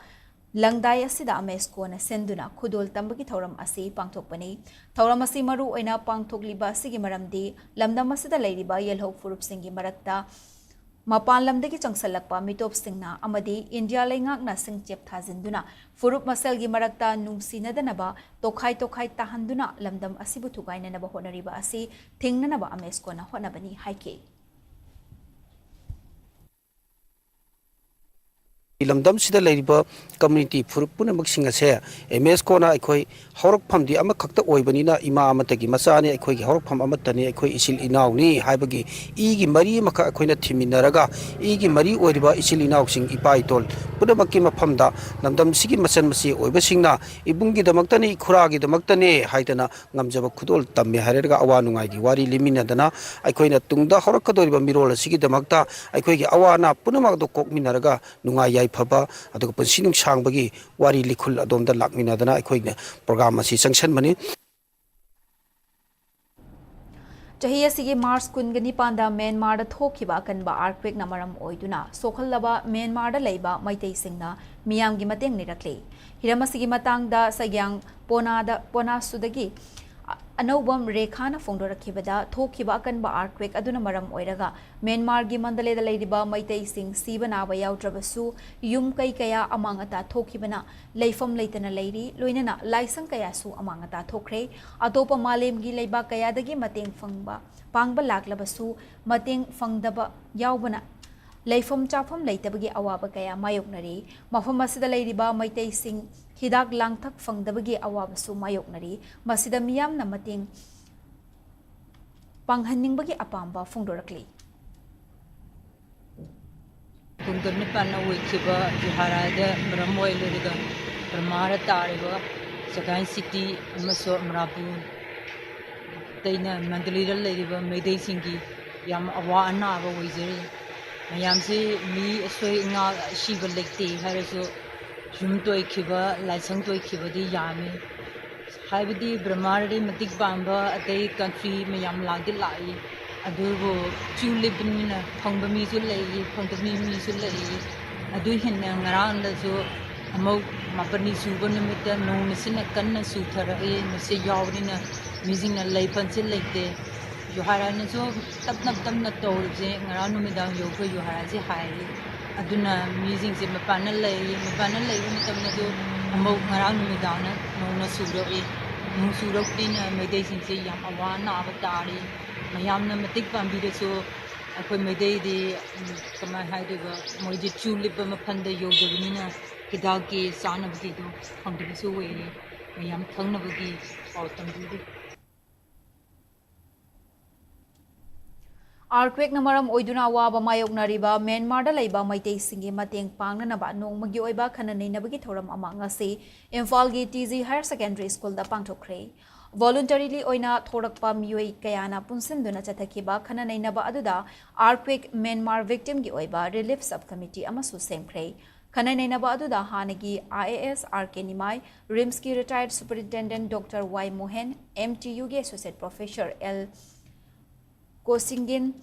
Langdai asida MSCO na senduna khudol tambagi thoram asi pangthokpani thoram asi maru oina pangthokliba asigi maramdi lamdam asida leiriba yelho furup singi marakta mapan lamdagi changsalakpa mitop singna amadi India leingakna singchep thajinduna furup maselgi marakta nungsinadana tokhai tahanduna lamdam asibu thugaina naba honariba asi thingnanaba MSCO na honabani haike lamdam sida leiriba community purpuna maksinga se MSCO na akhoi horok phamdi ama khakta oibani na ima amatagi machani akhoi gi horok pham amatani akhoi isil inaw ni haibagi igi mari maka akhoi na thiminaraga igi mari oiriba isil inaw sing ipai tol puna makki maphamda lamdam sigi machan masi oibasingna ibungi damaktani khuragi damaktani haidana ngamjaba khudol tamme harerga awa nungai gi wari limina dana akhoi na tungda horok kadoriba mirol sigi damakta akhoi gi awana punamak do kokminaraga nungai Papa, atau pensiun sang bagi wari likul adom dan lakmina dana ikoi program masih sanction mani. Chahiya sige Mars kungani panda Myanmar da thokiba kanba earthquake na maram oiduna sokhalaba Myanmar da leiba maitai singna miyam gi mateng nirakle hirama sige matang da sagyang pona sudagi Anobam Rekhana Fongdorakibada, Tokiba Kanba earthquake Aduna Maram Oiraga, Myanmar gi Mandale the Ladyba Maitei Sing, Sibana Bayautrabasu, Yum Kaikaya Amangata Tokibana, Leifam Laitana Lady, Luinana, Laisang Kayasu Amangata Tokre, Atopa Malim gi Laiba Kayadagi Mating Fangba, Pangba Laklabasu, Mating Fangdaba Yaubana. Leifam Chafam Laitabagi Awaba Kaya Mayoknari, Mafamasida Ladyba Maitei Sing, Hidak Langtak Fangdabagi Awabasu Mayoknari, Masida Miyam Namating Panghaning Bagi Apamba Fungdorakli. Kungarnipana Wikiba, Juharada, Bramoy Luriga, Ramara Tariba, Sagan City, Maso Mrapu, Dana Mandalira Ladyba, Mayday Singi, Yam Awana Wizard. Mayamsi me soy nga shiva lekti haraso jum toy khiba laisang toy khiba di yami haibadi brahmari matik bamba atei country mayam lagdi lai adugo chulib na phangba mi su lei phangba mi su lei adu hin ngaran da so amau mapani suba nimita no misina kanna su thara e misi yawni na mizing na lei pansil lekte Yohara so tap na tolje ngaranu midang yoga yohara si hai aduna musing si mapana lei mitam na do amau ngaranu midang na no suro e no suro din medai sin si yam awana avatari mayam na matik pambi de so akoi medai de kama hai de ba moje chulip ma phanda yoga ni na kidagi sana bagi do hamdi so we mayam thang na bagi autam di Earthquake na maram oiduna awaba mayoknariba Myanmar da leiba maitei singi mateng pangnanaba nongmagi oiba khananeinabagi thoram ama ngasi Imphal gi TZ Higher Secondary School da pangthokre voluntarily oina thorakpa miyoi kayana punsinduna chathakiba khananeinaba aduda Earthquake Myanmar victim gi oiba relief subcommittee amasu semkhre khananeinaba aduda hanagi IAS RK Nimai RIMS ki retired superintendent Dr Y Mohan MTU gi associate professor L Kosingin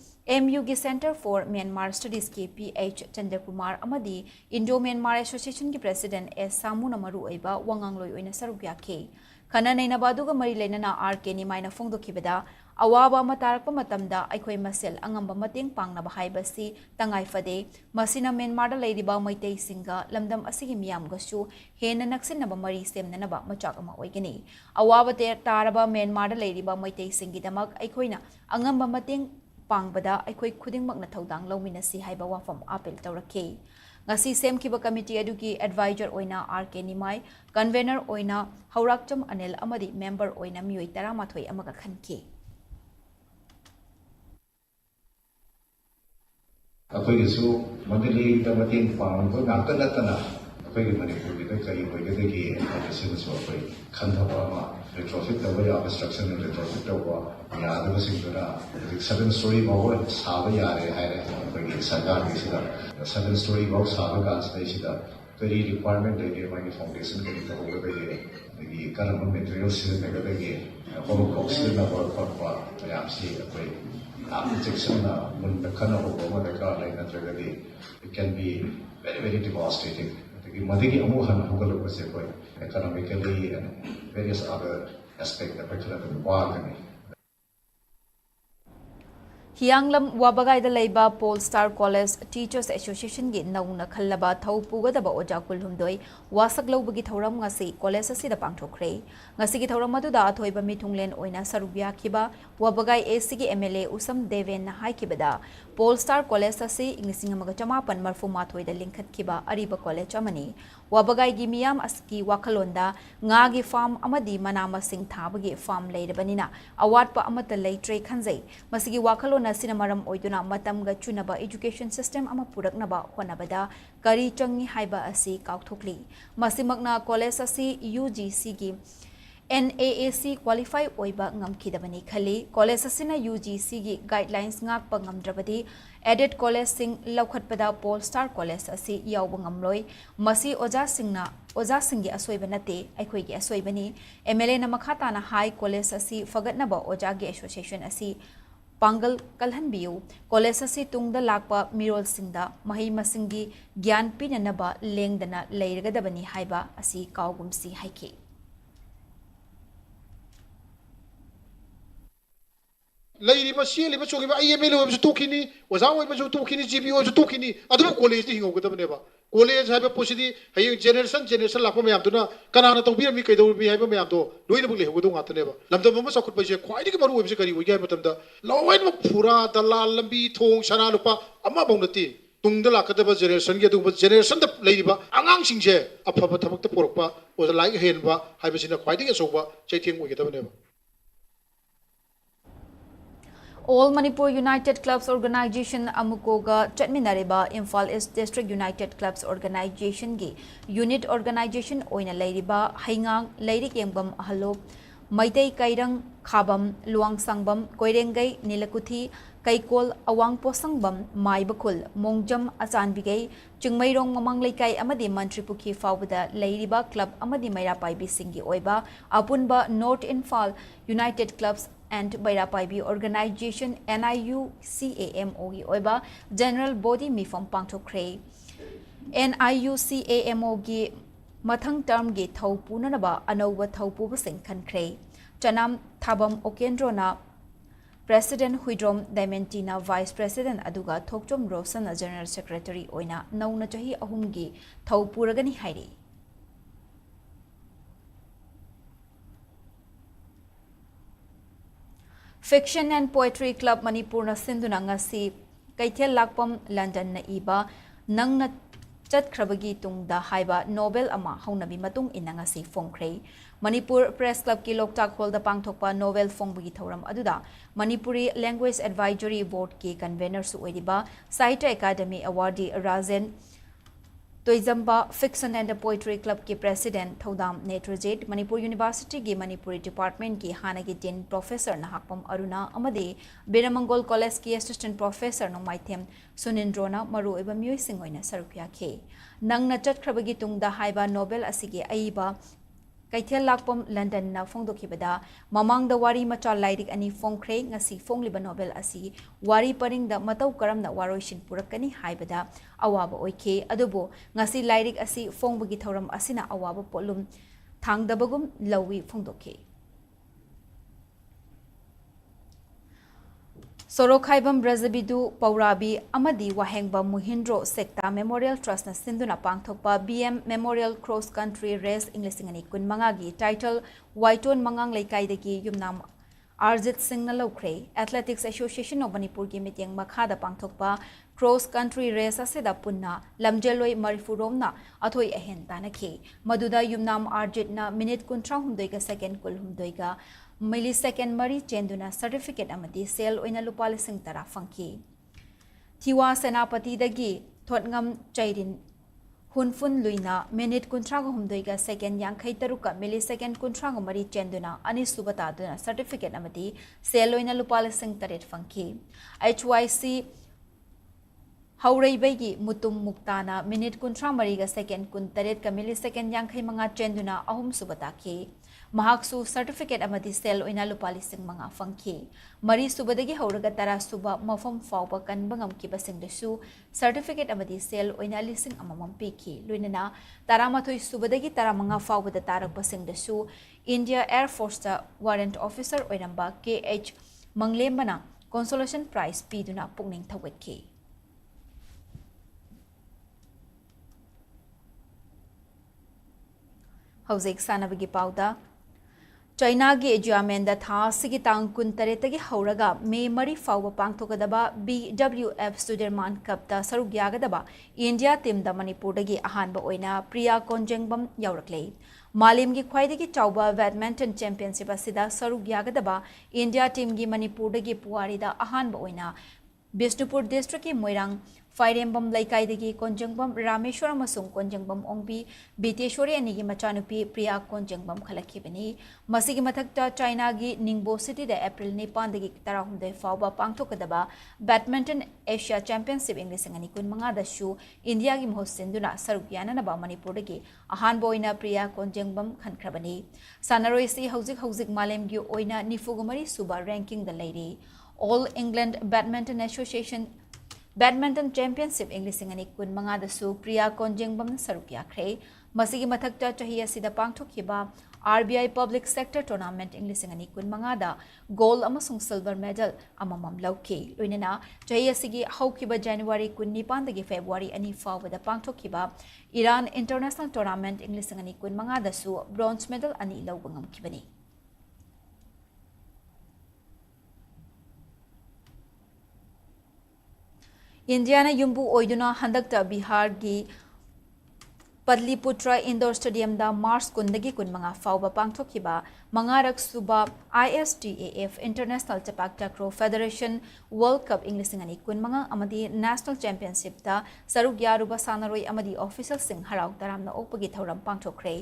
MU की Center for Myanmar Studies की PH Chandrakumar amadi Indo-Myanmar Association की President S Samu namaru oiba wangangloi oina saruk yakhe khana neina baduga mari lenana RK Nimaina phongdokibada awaba matarakpa matamda aikhoi masel angamba mateng pangna bahaibasi tangai fade masina Myanmar da leiriba maitai singa lamdam asigi miyam gasu hena naksinaba mari semnanaba machak ama oigani awaba te taraba Myanmar da leiriba maitai singi damak aikhoina angamba mateng pangbada aikhoi khudingmak na thodang lawminasi haiba wafam apel tawrakhe ngasi semkiba committee adugi advisor oina RK Nimai convener oina Haurakcham Anil amadi member oina miyoi 13 amaga khanke ꯑꯩꯈꯣꯏꯒꯤꯁꯨ ꯃꯗꯨꯗ ꯃꯇꯦꯡ ꯄꯥꯡꯕ ꯉꯥꯛꯇ ꯅꯠꯇꯅ ꯑꯩꯈꯣꯏꯒꯤ ꯃꯅꯤꯄꯨꯔꯒꯤꯗ ꯀꯔꯤ ꯑꯣꯏꯒꯗꯒꯦ ꯍꯥꯏꯕꯁꯤꯃꯁꯨ ꯑꯩꯈꯣꯏ ꯈꯟꯊꯕ ꯑꯃ ꯔꯤꯇ꯭ꯔꯣꯐꯤꯠ ꯇꯧꯕ ꯌꯥꯕ ꯁ꯭ꯇ꯭ꯔꯛꯆꯔꯅ ꯔꯤꯇ꯭ꯔꯣꯐꯤꯠ ꯇꯧꯕ ꯌꯥꯗꯕꯁꯤꯡꯗꯨꯅ ꯍꯧꯖꯤꯛ 7 ꯁ꯭ꯇꯣꯔꯤ ꯐꯥꯎꯕ ꯁꯥꯕ ꯌꯥꯔꯦ ꯍꯥꯏꯔꯦ ꯑꯩꯈꯣꯏꯒꯤ ꯁꯔꯀꯥꯔꯒꯤꯁꯤꯗ 7 ꯁ꯭ꯇꯣꯔꯤ ꯐꯥꯎ ꯁꯥꯕ ꯀꯥꯟꯁꯤꯗꯩꯁꯤꯗ ꯀꯔꯤ ꯔꯤꯀ꯭ꯋꯥꯏꯔꯃꯦꯟ ꯂꯩꯒꯦ ꯃꯥꯒꯤ ꯐꯥꯎꯟꯗꯦꯁꯟ ꯀꯔꯤ ꯇꯧꯍꯧꯒꯗꯒꯦ ꯑꯗꯒꯤ ꯀꯔꯝꯕ ꯃꯦꯇꯔꯤꯌꯦꯜ ꯁꯤꯖꯤꯟꯅꯒꯗꯒꯦ ꯍꯣꯂꯣꯀꯣꯛ ꯁꯤꯖꯤꯟꯅꯕ ꯈꯣꯠꯄ ꯃꯌꯥꯝꯁꯤ ꯑꯩꯈꯣꯏ yamna cheksanna munda khanahobba ama darkar lai natragadi it can be very devastating adagi madigi amu han hugalubase koi economically and various other aspects that particular wagani Hianglam Wabagai da leiba Polestar College Teachers Association gi nauna khallaba thau pugadaba oja kulhumdoi wasak lobagi thoram ngasi college asida pangthokre ngasi gi thoram adu da athoiba mithunglen oina sarubya khiba Wabagai AC gi MLA Usam Deven na haikibada Polestar College asi inglising amaga chamapan marfu mathoi da linkhat khiba ariba college amani Wabagai gi miyam aski wakhalonda nga gi farm amadi manama sing thabagi farm leirebanina awatpa amata leitre khanjai masigi wakhalona sinamaram oiduna matamga chunaba education system ama puraknaba honabada kari changi haiba asi kaukthokli masimakna college asi UGC gi NAAC qualify oiba ngamkhidabani khali college asina UGC gi guidelines ngakpa ngamdrabadi added college sing laukhatpada Polestar College asi yawba ngamloi masi oja singgi asoiba nate aikhoi gi asoibani MLA na makhata na high college asi fagatnaba oja gi association asi Pangal Kalhanbiu, College asi tungda lakpa mirol singda, mahi masingi gyan pinanaba lengdana leiragadabani haiba asi kaugumsi haike. ꯂꯩꯔꯤꯕ ꯆꯦꯜꯂꯤꯕ ꯆꯣꯡꯉꯤꯕ IML ꯑꯣꯏꯕꯁꯨ ꯇꯣꯛꯈꯤꯅꯤ ꯑꯣꯖꯥ ꯑꯣꯏꯕꯁꯨ ꯇꯣꯛꯈꯤꯅꯤ GP ꯑꯣꯏꯕꯁꯨ ꯇꯣꯛꯈꯤꯅꯤ ꯑꯗꯨꯕꯨ ꯀꯣꯂꯦꯖꯇꯤ ꯍꯤꯡꯍꯧꯒꯗꯕꯅꯦꯕ college ꯍꯥꯏꯕ ꯄꯣꯠꯁꯤꯗꯤ ꯍꯌꯦꯡ ꯖꯦꯅꯦꯔꯦꯁꯟ ꯂꯥꯛꯄ ꯃꯌꯥꯝꯗꯨꯅ ꯀꯅꯥꯅ ꯇꯧꯕꯤꯔꯝꯃꯤ ꯀꯩꯗꯧꯔꯝꯃꯤ ꯍꯥꯏꯕ ꯃꯌꯥꯝꯗꯣ ꯂꯣꯏꯅꯃꯛ ꯂꯩꯍꯧꯒꯗꯕ ꯉꯥꯛꯇꯅꯦꯕ ꯂꯝꯗꯝ ꯑꯃ ꯆꯥꯎꯈꯠꯄꯁꯦ ꯈ꯭ꯋꯥꯏꯗꯒꯤ ꯃꯔꯨ ꯑꯣꯏꯕꯁꯦ ꯀꯔꯤ ꯑꯣꯏꯒꯦ ꯍꯥꯏꯕ ꯃꯇꯝꯗ ꯂꯣꯏꯅꯃꯛ ꯐꯨꯔꯥ ꯗꯂꯥꯜ ꯂꯝꯕꯤ ꯊꯣꯡ ꯁꯅꯥ ꯂꯨꯄꯥ ꯑꯃꯐꯥꯎ ꯅꯠꯇꯦ ꯇꯨꯡꯗ ꯂꯥꯛꯀꯗꯕ ꯖꯦꯅꯦꯔꯦꯁꯟꯒꯤ ꯑꯗꯨꯒꯨꯝꯕ ꯖꯦꯅꯦꯔꯦꯁꯟꯗ ꯂꯩꯔꯤꯕ ꯑꯉꯥꯡꯁꯤꯡꯁꯦ ꯑꯐꯕ ꯊꯕꯛꯇ ꯄꯨꯔꯛꯄ ꯑꯣꯖꯥ ꯂꯥꯏꯔꯤꯛ ꯍꯩꯍꯟꯕ ꯍꯥꯏꯕꯁꯤꯅ ꯈ꯭ꯋꯥꯏꯗꯒꯤ ꯑꯆꯧꯕ ꯆꯩꯊꯦꯡ ꯑꯣꯏꯒꯗꯕꯅꯦꯕ All Manipur United Clubs Organization Amukoga Chatminareba Imphal East District United Clubs Organization gi Unit Organization oina leiriba Haingang Leirik Yengbam Ahalo Maitei Kairang Khabam Luang Sangbam Koirengai Nilakuthi Kaikol Awang Posangbam Maibakul Mongjam Achanbigei Chungmairong Mamang Leikai Amadi Mantripukhi Fawada Leiriba Club Amadi Mairapai Bisingi Oiba Apunba North Imphal United Clubs and Bairapaibi Organization NIUCAMO gi oiba General Body Mifam Pangthokre NIUCAMO gi mathang term gi thau punanaba anauba thau puba sing khankhre Chanam Thabam Okendrona President Huidrom Dimentina Vice President aduga Thokchom Rosan General Secretary oina nauna chahi ahum gi thau puragani hairi Fiction and Poetry Club Manipur na sinduna ngasi Kaithel Lakpam London na iba nang na ꯆꯠꯈ꯭ꯔꯕꯒꯤ ꯇꯨꯡꯗ ꯍꯥꯏꯕ Nobel ꯑꯃ ꯍꯧꯅꯕꯤ ꯃꯇꯨꯡ ꯏꯟꯅ ꯉꯁꯤ ꯐꯣꯡꯈ꯭ꯔꯦ Manipur press ꯀ꯭ꯂꯕꯀꯤ ꯂꯣꯛꯇꯥꯛ ꯍꯣꯜꯗ ꯄꯥꯡꯊꯣꯛꯄ Nobel ꯐꯣꯡꯕꯒꯤ ꯊꯧꯔꯝ ꯑꯗꯨꯗ ꯃꯅꯤꯄꯨꯔꯤ ꯂꯦꯡꯒ꯭ꯋꯦꯖ ꯑꯦꯗꯚꯥꯏꯖꯔꯤ ꯕꯣꯔꯗꯀꯤ ꯀꯟꯚꯦꯅꯔꯁꯨ ꯑꯣꯏꯔꯤꯕ ꯁꯥꯍꯤꯇ꯭ꯌ academy ꯑꯦꯋꯥꯔꯗꯤ Rajen Toizamba Fiction and Poetry Club ki President Thodam Netrajit Manipur University ki Manipuri Department ki Hanagi Dean Professor Nahakpam Aruna Amade Biramangol College ki Assistant Professor Nomaithem Sunindrona Maru Eba Mui Singoina Sarupya K Nang na Chatkrabagi Tungda Haiba Nobel Asigi Aiba Kaithel Lakpam London na Fongdokibada Mamang the Wari Macha Lairik Ani Fongkre Ngasi Fongliba Nobel Asi Wari Paring the Matau Karam na Waroshin Purakani Haibada Awaba Oike Adubo Ngasi Lairik Asi Fongbagi Thoram Asina Awaba Polum Thang the Bagum Lawi Fongdoke Sorokhaibam Brazabidu Paurabi Amadi Wahengba Muhindro Sekta Memorial Trust na Sinduna Pangthokpa BM Memorial Cross Country Race Englishingani Kun Mangagi title Waiton Mangang Leikaidagi Yumnam Arjit Singh na Lokre Athletics Association of Manipur ki meeting Makhada Pangthokpa Cross Country Race asida punna Lamjeloi Marifuromna Athoi Ahen Tanake Maduda Yumnam Arjit na minute kuntra humdoiga second kul humdoiga millisecond Mari Chenduna certificate amadi sale oina lupa lising tara fangki Thiwa Senapati dagi Thotngam Chairin Hunfun Luina minute kuntrago humdoiga second yankai taruka millisecond kuntrago Mari Chenduna ani subata duna certificate amadi sale oina lupa lising taret fangki HYC Hauraibaigi Mutum Muktana minute kuntra mariga second kun taret ka millisecond yankai manga Chenduna ahum subataki Mahaksu certificate amadi sel oina lupa lising mga fangki Mari subadagi hauraga tara suba mafam fawba kan bangam kibasing desu certificate amadi sel oina lising amamam piki luinana taramathoy subadagi tara mga fawba da tarak basing desu India Air Force ta warrant officer oinamba KH Manglembana consolation prize piduna pungning thawetki Hauzik sanabagi pauda China gi Ejuamenda tha sigi tang kun taretagi hauraga me mari fawba pangthokadaba BWF Sudirman Cup ta saruk yagadaba India team da Manipur dagi ahanba oina Priya Konjengbam yaurakle Malim gi khwaidagi chawba badminton championship asida saruk yagadaba India team gi Manipur dagi puari da ahanba oina Bishnupur district ki Moirang Fairembam Laikai Konjangbam Rameshwar Masung Konjangbam Ongbi Biteshwari Anigi Machanupi Priya Konjangbam Khalakibani Masigi Mathakta China gi Ningbo City da April Nepandagi Tarahumde Fawba Pangthokadaba Badminton Asia Championship Inglisangani Kun Manga Dashu India gi Mohsinduna Sarukyana Naba Manipur dagi Ahan Boina Priya Konjangbam Khankrabani Sanaroi si Hauzik Malem gi Oina Nifugumari Suba ranking the lady All England Badminton Association Badminton Championship Englishingani kun manga da su Priya Konjengbam sarukya kre masigi mathakta chahi asida pangthokhiba RBI Public Sector Tournament Englishingani kun manga da gold amasung silver medal amamam lauke loinana chahi asigi haukiba January kun nipan dagi February ani fawda da pangthokhiba Iran International Tournament Englishingani kun manga da su bronze medal ani lawbangam kibani Indiana Yumbu Oiduna Handakta Bihar gi Padliputra Indoor Stadium da Mars Kundagi kun mga fawba pangthokhiba mangarak suba ISTAF International Chapak Takraw Federation World Cup Englishingani kun mga amadi National Championship da saruk yaruba sanaroi amadi official sing haraw taramna okpagi thauram pangthokre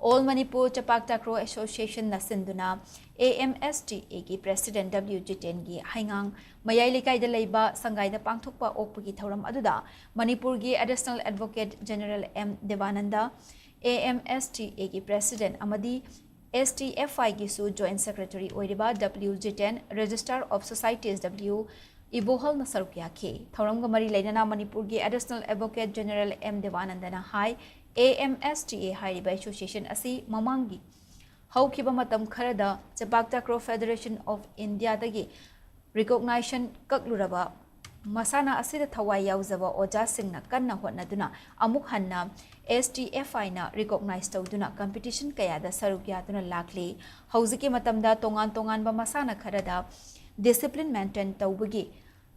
All Manipur Chapak Takraw Association na sinduna AMSTA ki President W.G. gi Haingang Mayai Likai da Leiba Sangai da Pangthokpa Okpagi Thauram Aduda Manipur gi Additional Advocate General M. Devananda AMSTA ki President Amadi STFI gi su Joint Secretary Oiriba W.G. Registrar of Societies W. Ibohal na sarukya ke Thauram ga mari lainana Manipur gi Additional Advocate General M. Devananda na hai AMSTA Hariba Association asi mamangi Haukiba matam kharada Chapak Takraw Federation of India dagi recognition kakluraba masana asida thawai yauzaba oja singna kanna hotnaduna amuk hanna STFI na recognize tawduna competition kaya da sarukya duna lakli hauziki matamda tongan ba masana kharada discipline maintain tawbugi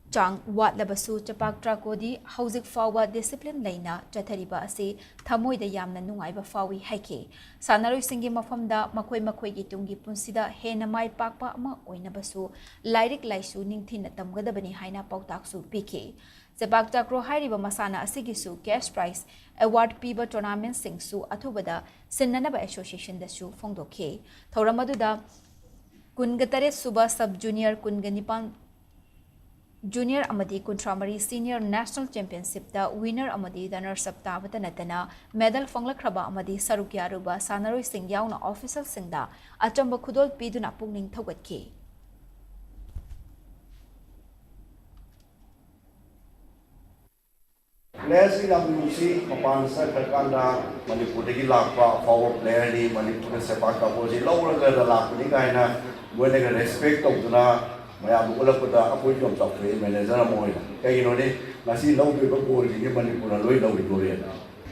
Chang wat labasu chapak trakodi hauzik fawa discipline laina chathariba ase thamoi da yamna nungai ba fawi haike sanaroi singi mafamda makoi makoi gi tungi punsida hena mai pakpa ama oina basu lairik laisu ningthina tamgadabani haina pautak su pk chapak takro hairiba masana asigi su cash prize award piba tournament sing su athubada sinnanaba association da su phongdokhe thoramadu kungatare suba sub junior kunganipan Junior Amadi Kuntramari Senior National Championship da winner Amadi Danar Saptabata Natana medal Fanglakraba Amadi Sarukyaruba Sanaroi Singh Yauna official Singda Achamba Kudol Piduna Pungning Thawatke. Players in Abusi, Mapansa, Kakanda, Manipur, Lapa, forward player, Manipur, Sepaka, lower the Lapina, when they respect of the Mayam Ulapata, appointment of software manager Moy. Kainone, Nasi no people go in Manipur, Loida Victoria.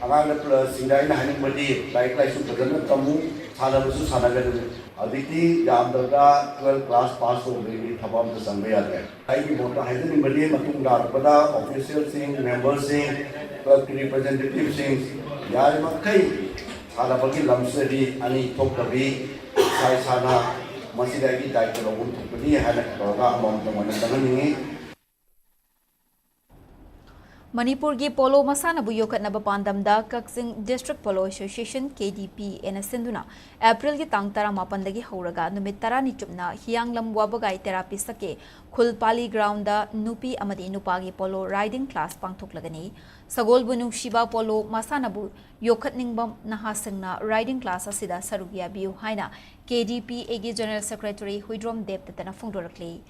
Among the Sinai Hanimati, like Superman Kamu, Hanabusu Sanagan, Aditi, Yamdaga, 12 class pass over the Tabam the Sambaya. I give what I had in Madi Matunga, Pada, officials sing, members sing, club representatives sing, Yarima Kai, Hanabaki Lamsedi, Ani Tokabi, Sai Sana. Masidagi dai ko lobun thupani hana toga among the manandani Manipur gi polo masana bu yokat na bapandam da Kaksing District Polo Association KDP ena sinduna April gi tang tara mapandagi horaga numit tara ni chupna hianglam wabagai therapy sake Khulpali ground da nupi amadi nupagi polo riding class pangthoklagani Sagol bunung shiba polo masana bu yokat ningbam nahasingna riding class asida sarugya biu haina KDP egi General Secretary Huidrom Dev tatana phongdorakli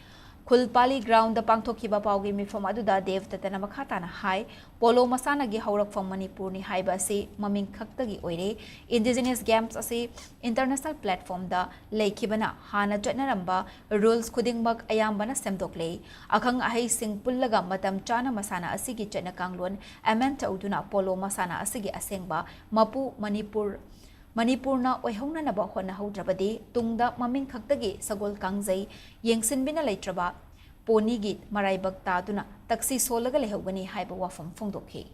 Khulpali ground the Pangthokiba Paugi Mifam Aduda Dev Tatana Makhatana High, Polo Masana Gi Haurak from Manipur ni Haiba se Maming Kaktagi Oire, Indigenous Games ase international platform da Laikibana, Hana Jatnaramba, rules Kudingbak Ayambana Semdokle, Akang Ahi Sing Pullaga Matam Chana Masana Asigi Chetnakanglun, Amanta Uduna Polo Masana Asigi Asengba, Mapu Manipurna oihongna naba hona haudrabade tungda maming khaktagi sagol kangjai yengsinbina leitraba poni git maraibak taduna taxi solaga lehogani haiba wafam phongdokhe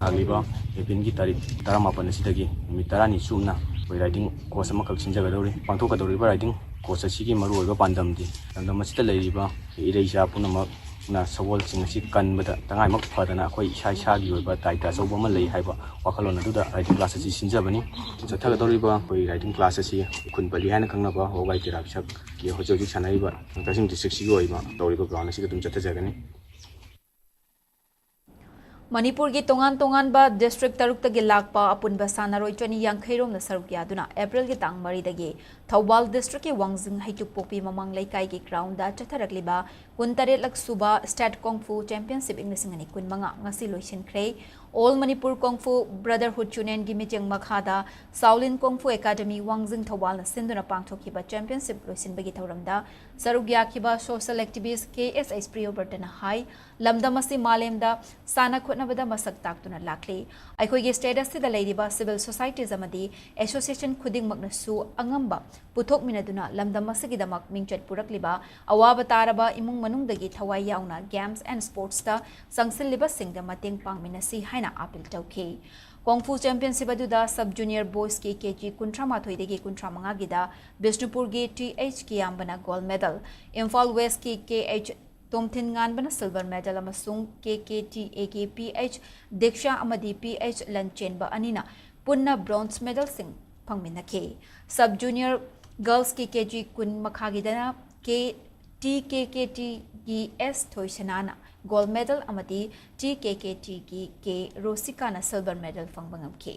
Agliba epin gi tarik taramapan asidagi numit tarani sumna oi riding course ama kaksinjagadori pangthokadori ba riding course asigi maru oiba pandamdi landam asita leiriba ireisa punama na sawol singasi kanbada tangai mak phadana khoi isai sagi oiba taita sobo ma lei haiba wakhalon aduda riding class asi sinjabani chathagadoriba khoi riding class asi khunpali hana khangnaba hogai tirabisak ki hojoji chanaiba Kasing district si oiba doriba ground asi gadum chathajagani Manipur gi tongan ba district taruk tagi lakpa apun basana roi chani yangkhairom na sarukya duna April gi tang mari dagi Thawbal district ki Wangjing haituk popi mamang laikai gi ground da chatharakliba kuntare lak suba state kung fu championship inglisingani kunmanga ngasi loisin khrei All Manipur Kung Fu Brotherhood Chunen gi micheng makhada Shaolin Kung Fu Academy Wangjing Thawbal na sinduna pangthokhiba championship loisin bagi thoramda sarukya khiba social activist KSS Priyobertana hai lamdamasi malemda sana khotnabada masak taktuna lakli aikhoi gi status sida leiriba civil societies amadi association khuding makna su angamba puthok minaduna lamdamasi gi damak mingchat purakliba awaba taraba imung manungdagi thawai yauna games and sports ta sangsilliba singda mateng pangminasi haina appeal tawkhe Kung Fu Championship aduda sub junior boys ki kg kuntrama thoidagi kuntramanga gida Bishnupur gi TH ki ambana gold medal Imphal West ki KH Tomthin Nganbana silver medal amasung KKTA ki PH Diksha amadi PH Lanchenba anina punna bronze medal sing phangminakhe sub junior girls ki kg kun makhagidana K TKKT ki S Thoisanana gold medal amadi TKKT ki K Rosikana silver medal phangbangamkhe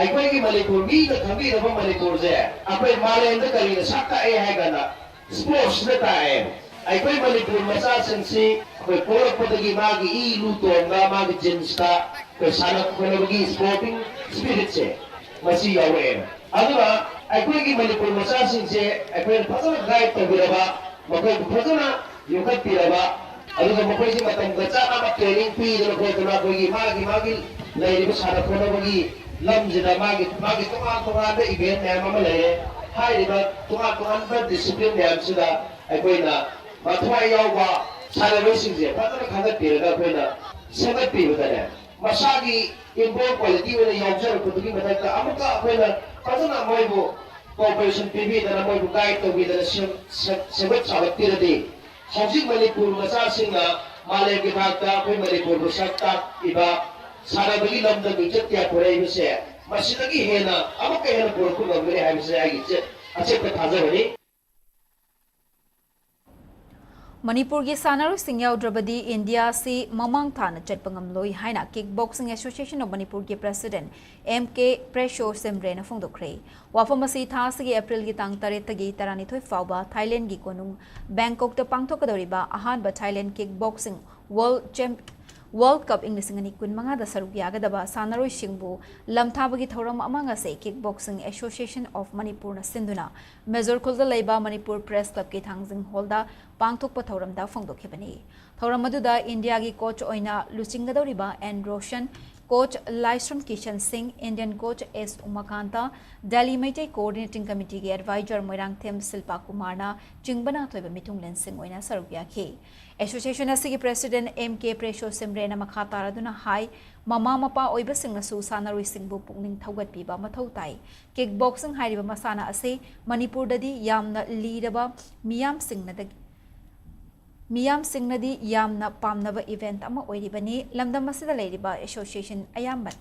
Aikoy ki Manipur mi na kami na bang Manipur se akoy malen da kali na saka ay hagana sports na tayo aikoy Manipur masasan si akoy polo patagi magi iluto nga magi jeans ka kay sana ko na bagi sporting spirit se masi yawen aduna aikoy ki Manipur masasan si akoy pasana guide tabiraba makoy pasana yukat piraba ꯑꯗꯨꯒ ꯃꯈꯣꯏꯁꯤ ꯃꯇꯝꯒ ꯆꯥꯅꯕ training ꯄꯤꯗꯅ ꯈꯣꯠꯇꯅ ꯑꯩꯈꯣꯏꯒꯤ ꯃꯥꯒꯤ ꯂꯩꯔꯤꯕ ꯁꯥꯟꯅ ꯈꯣꯠꯅꯕꯒꯤ ꯂꯝꯁꯤꯗ ꯃꯥꯒꯤ ꯇꯣꯉꯥꯟꯕ ꯏꯚꯦꯟ ꯃꯌꯥꯝ ꯑꯃ ꯂꯩꯔꯦ ꯍꯥꯏꯔꯤꯕ ꯇꯣꯉꯥꯟꯕ ꯗꯤꯁꯤꯄ꯭ꯂꯤꯟ ꯃꯌꯥꯝꯁꯤꯗ ꯑꯩꯈꯣꯏꯅ ꯃꯊ꯭ꯋꯥꯏ ꯌꯥꯎꯕ ꯁꯥꯟꯅꯔꯣꯏꯁꯤꯡꯁꯦ ꯐꯖꯅ ꯈꯟꯒꯠꯄꯤꯔꯒ ꯑꯩꯈꯣꯏꯅ ꯁꯦꯝꯒꯠꯄꯤꯕꯗꯅꯦ ꯃꯁꯥꯒꯤ ꯏꯟꯕꯣꯔꯟ ꯀ꯭ꯋꯥꯂꯤꯇꯤ ꯑꯣꯏꯅ ꯌꯥꯎꯖꯔꯛꯄꯗꯨꯒꯤ ꯃꯊꯛꯇ ꯑꯃꯨꯛꯀ ꯑꯩꯈꯣꯏꯅ ꯐꯖꯅ ꯃꯣꯏꯕꯨ cooperation pibidana moy guide tawbidana sebat sabattiradi hojik manipur masasingna malegi thakta akoi manipur sakta iba sarabagi lamda bijatya korai bise masidagi hena amaka hena porku ngamre haibise agi achepta thajabani Manipur gi sanaru singyau drabadi India si mamang thana chatpangam loi haina Kickboxing Association of Manipur gi President MK Presho Semre na phongdokre wafamasi thasi gi April gi tang 3 tagi 12 fawba Thailand gi konung Bangkok ta pangthokadoriba ahan ba Thailand Kickboxing World Cup English ngani kun manga da saruk yagadaba sanaroi singbu lamthabagi thoram amanga se Kickboxing Association of Manipur na sinduna Major Khulda Leiba Manipur Press Club ki thangjing holda pangthokpa thoram da phongdokhebani thoram aduda India gi coach oina luchingadoriba and Roshan Coach Laisram Kishan Singh, Indian coach S. Umakanta, Delhi Maitai Coordinating Committee ki Advisor Moirang Them Silpa Kumarna, Chingbana Thoiba Mitung Len Singh oina sarugya ki. Association asigi President MK Presho Semrena Makataraduna Hai, Mama Mapa Oiba Singh Nasu Sanarui Singh Pukning Taugat Piba Matautai. Kickboxing Hairiba Masana Ase, Manipur Dadi Yamna Leadaba, Miyam Singnadi Yamna Pamnava event ama oiribani lamdam asida leiriba association ayamban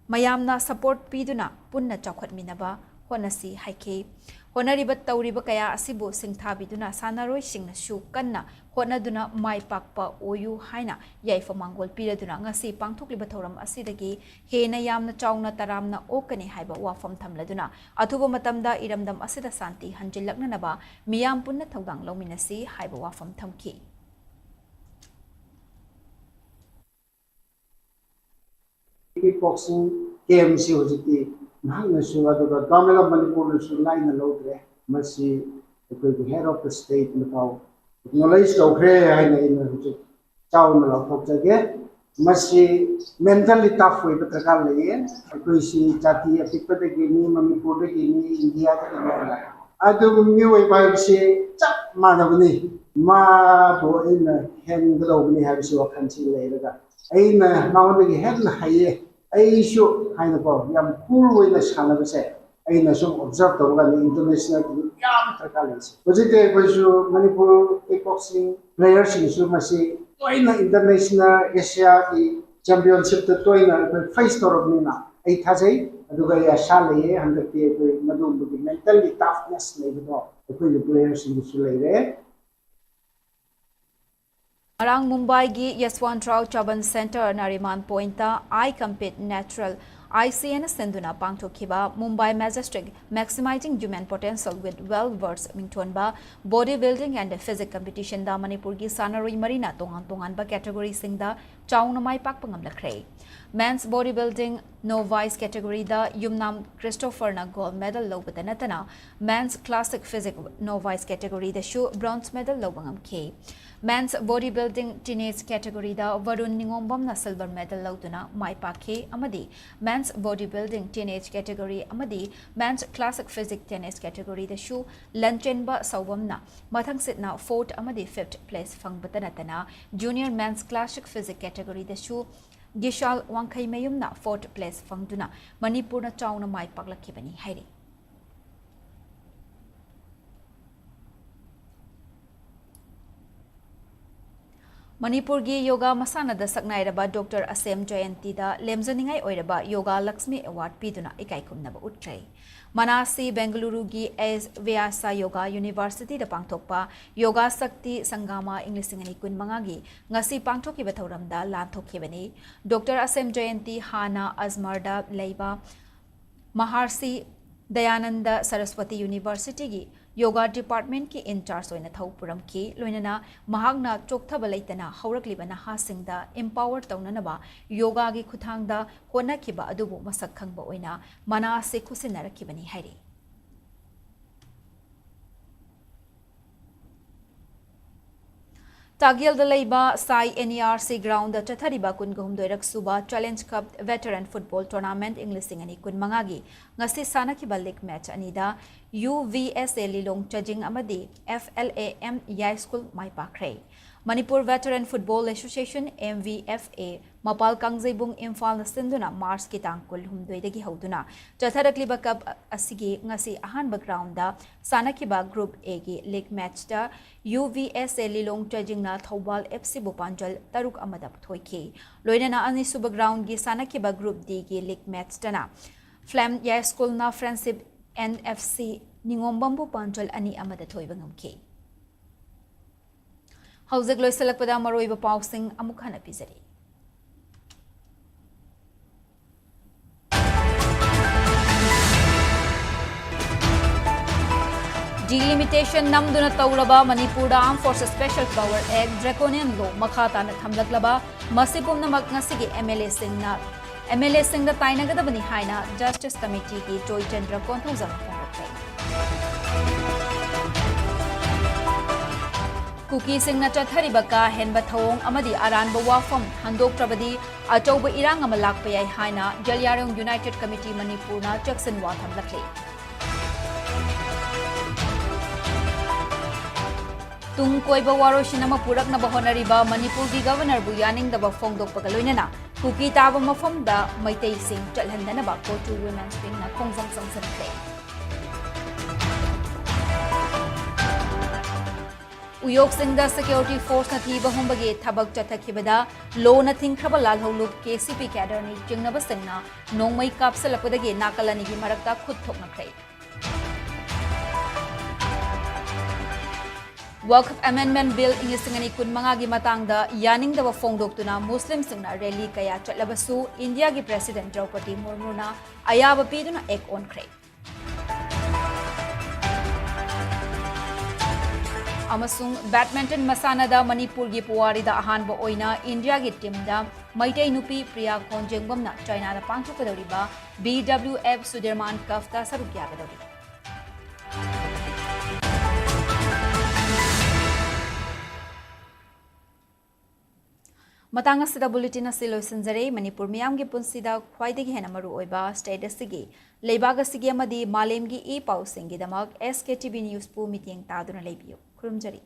mayamna support piduna punna chawkhatminaba honasi haike honariba tawriba kaya asibu singthabiduna sanaroi singna shu kanna honaduna mai pakpa oyu haina yaifa mangol piraduna ngasi pangthokliba thoram asidagi hena yamna chawna taramna okani haiba wafam thamladuna athuba matamda iramdam asida santi hanjilaknanaba miyam punna thawdang lominasi haiba wafam thamki Kickboxing game si hojiti nahna sunga do Tamil Manipur su line lodre masi the head of the state matau knowledge to kre haina in hojit chaun la thok jage masi mentally tough way betakal le koi si jati apikpa de ni Manipur de ni India de ni adu mi way ba si chap manabni ma do in hen do ni ha si wakhan si le daga aina naudagi hen haye aishu haina ko yam cool way na sanabase aina sum observe tawga ni international yam trakalis hojite koisu Manipur kickboxing players su masi toina international Asia ki championship to toina face torobnina ai thajai aduga ya shale handati ko madum mentally toughness lebido ko players su leire Arang Mumbai gi Yaswantrao Chaban Center Nariman Pointa I Compete Natural ICN Senduna Pangtokhiba Mumbai Majestic Maximizing Human Potential with Well-Versed Mingtonba Bodybuilding and Physics Competition da Manipur gi Sanaroi Marina tongan ba category singda chauna mai pak pangam lakre Men's Bodybuilding Novice category da Yumnam Christopher na gold medal lobata natana Men's Classic Physics Novice category da shu bronze medal lobangam ke Men's Bodybuilding Teenage category da Varun Ningombam na silver medal lauduna mai pakhe amadi Men's Bodybuilding Teenage category amadi Men's Classic Physics Tennis category da shu Lanchenba Sawamna mathang sitna 4th amadi 5th place fangbatanatana Junior Men's Classic Physics category da shu Gishal Wangkai Mayumna 4th place fangduna Manipur na chauna mai paklakibani hairi Manipur gi yoga masana da saknairaba Dr. Asem Jayanti da lemzaningai oiraba Yoga Lakshmi Award piduna ikai kumnaba utrai. Manasi Bengaluru gi S. Vyasa Yoga University da pangthokpa Yoga Sakti Sangama Englishingani kun mangagi ngasi pangthokiba thoramda lanthokibani. Dr. Asem Jayanti Hana Azmarda Leiba Maharshi Dayananda Saraswati University gi Yoga Department ki in charge oina thau puram ki loinana mahagna chokthaba leitana haurakliba nahasingda empower taunanaba yoga gi khuthangda honakhiba adubu masak khangba oina mana se khusinnarakibani hairi Tagyalda Leiba Sai NERC ground the Chathariba Kungahumdoirak Suba Challenge Cup Veteran Football Tournament English Ani Kun Mangagi ngasi Sanakiba League match anida UVSA Lilong Chajing Amadi FLAM Yai School Mai Pakre Manipur Veteran Football Association MVFA Mapal Kangzaibung Imphal Sinduna Mars Kitang Kulhumdoidagi Hauduna Chatharakliba Cup Asigi ngasi Ahan background da Sanakiba Group A gi League match da UVSA Lilong Chajing na Thobal FC Bupanjal Taruk Amadap Thoiki Loinana Ani Suba ground gi Sanakiba Group D gi League match dana Flam Yai School na Friendship NFC Ningombambu Panjal Ani Amada Thoibangamki Hauzak Loisalakpada Maroiba Pausing Amukhana Pizari Delimitation Namduna Tauraba Manipur Armed Forces Special Power Act Draconian Law Makhata na Thamlaklaba Masipum na Magnasigi MLA Singh the Tainagadabani Haina Justice Committee ki Joy Chandra Konthauzam Kuki Singh na Chatharibaka Henba Thawong Amadi Aranba Wafam Handok Trabadi Achauba Irang Amalakpayai Haina Jalyarong United Committee Manipur na Jackson Watham Lakli Tung Koiba Waro Shinama Purak na Bahonariba Manipur di Governor Buyaning the Bafongdok Pagaloinana Kuki Taba Mafamda Maitay Singh Chalhandana Bako to Women's Wing na Kongzang Sang Uyok Singh the Security Force na Thiba Humbagi Tabak Chathakibada Low na Thinkraba Lalholuk KCP cadre ni Jingnaba Singh na Nong Mai Kapsalapodagi Nakalanigi Marakta Kuthok na Kray Waqf Amendment Bill ingisingani kun mangagi matangda yaning da fongdok tuna Muslim singna rally kaya chatlabasu India gi President Draupadi Murmu na ayaba piduna ek on kray Amasung badminton masanada Manipur gi puwari da ahanba oina India gi team da Maitai nupi Priya Konjengbam na China da pangthokadoriba BWF Sudirman Cup da saruk yagadori Matanga sida bulletin na silo sanjare Manipur miyam gi punsida khwaidagi hena maru oiba state asigi leibaga sigi amadi malem gi e pau singi damak SKTV news pu meeting taduna leibiyo kurumjari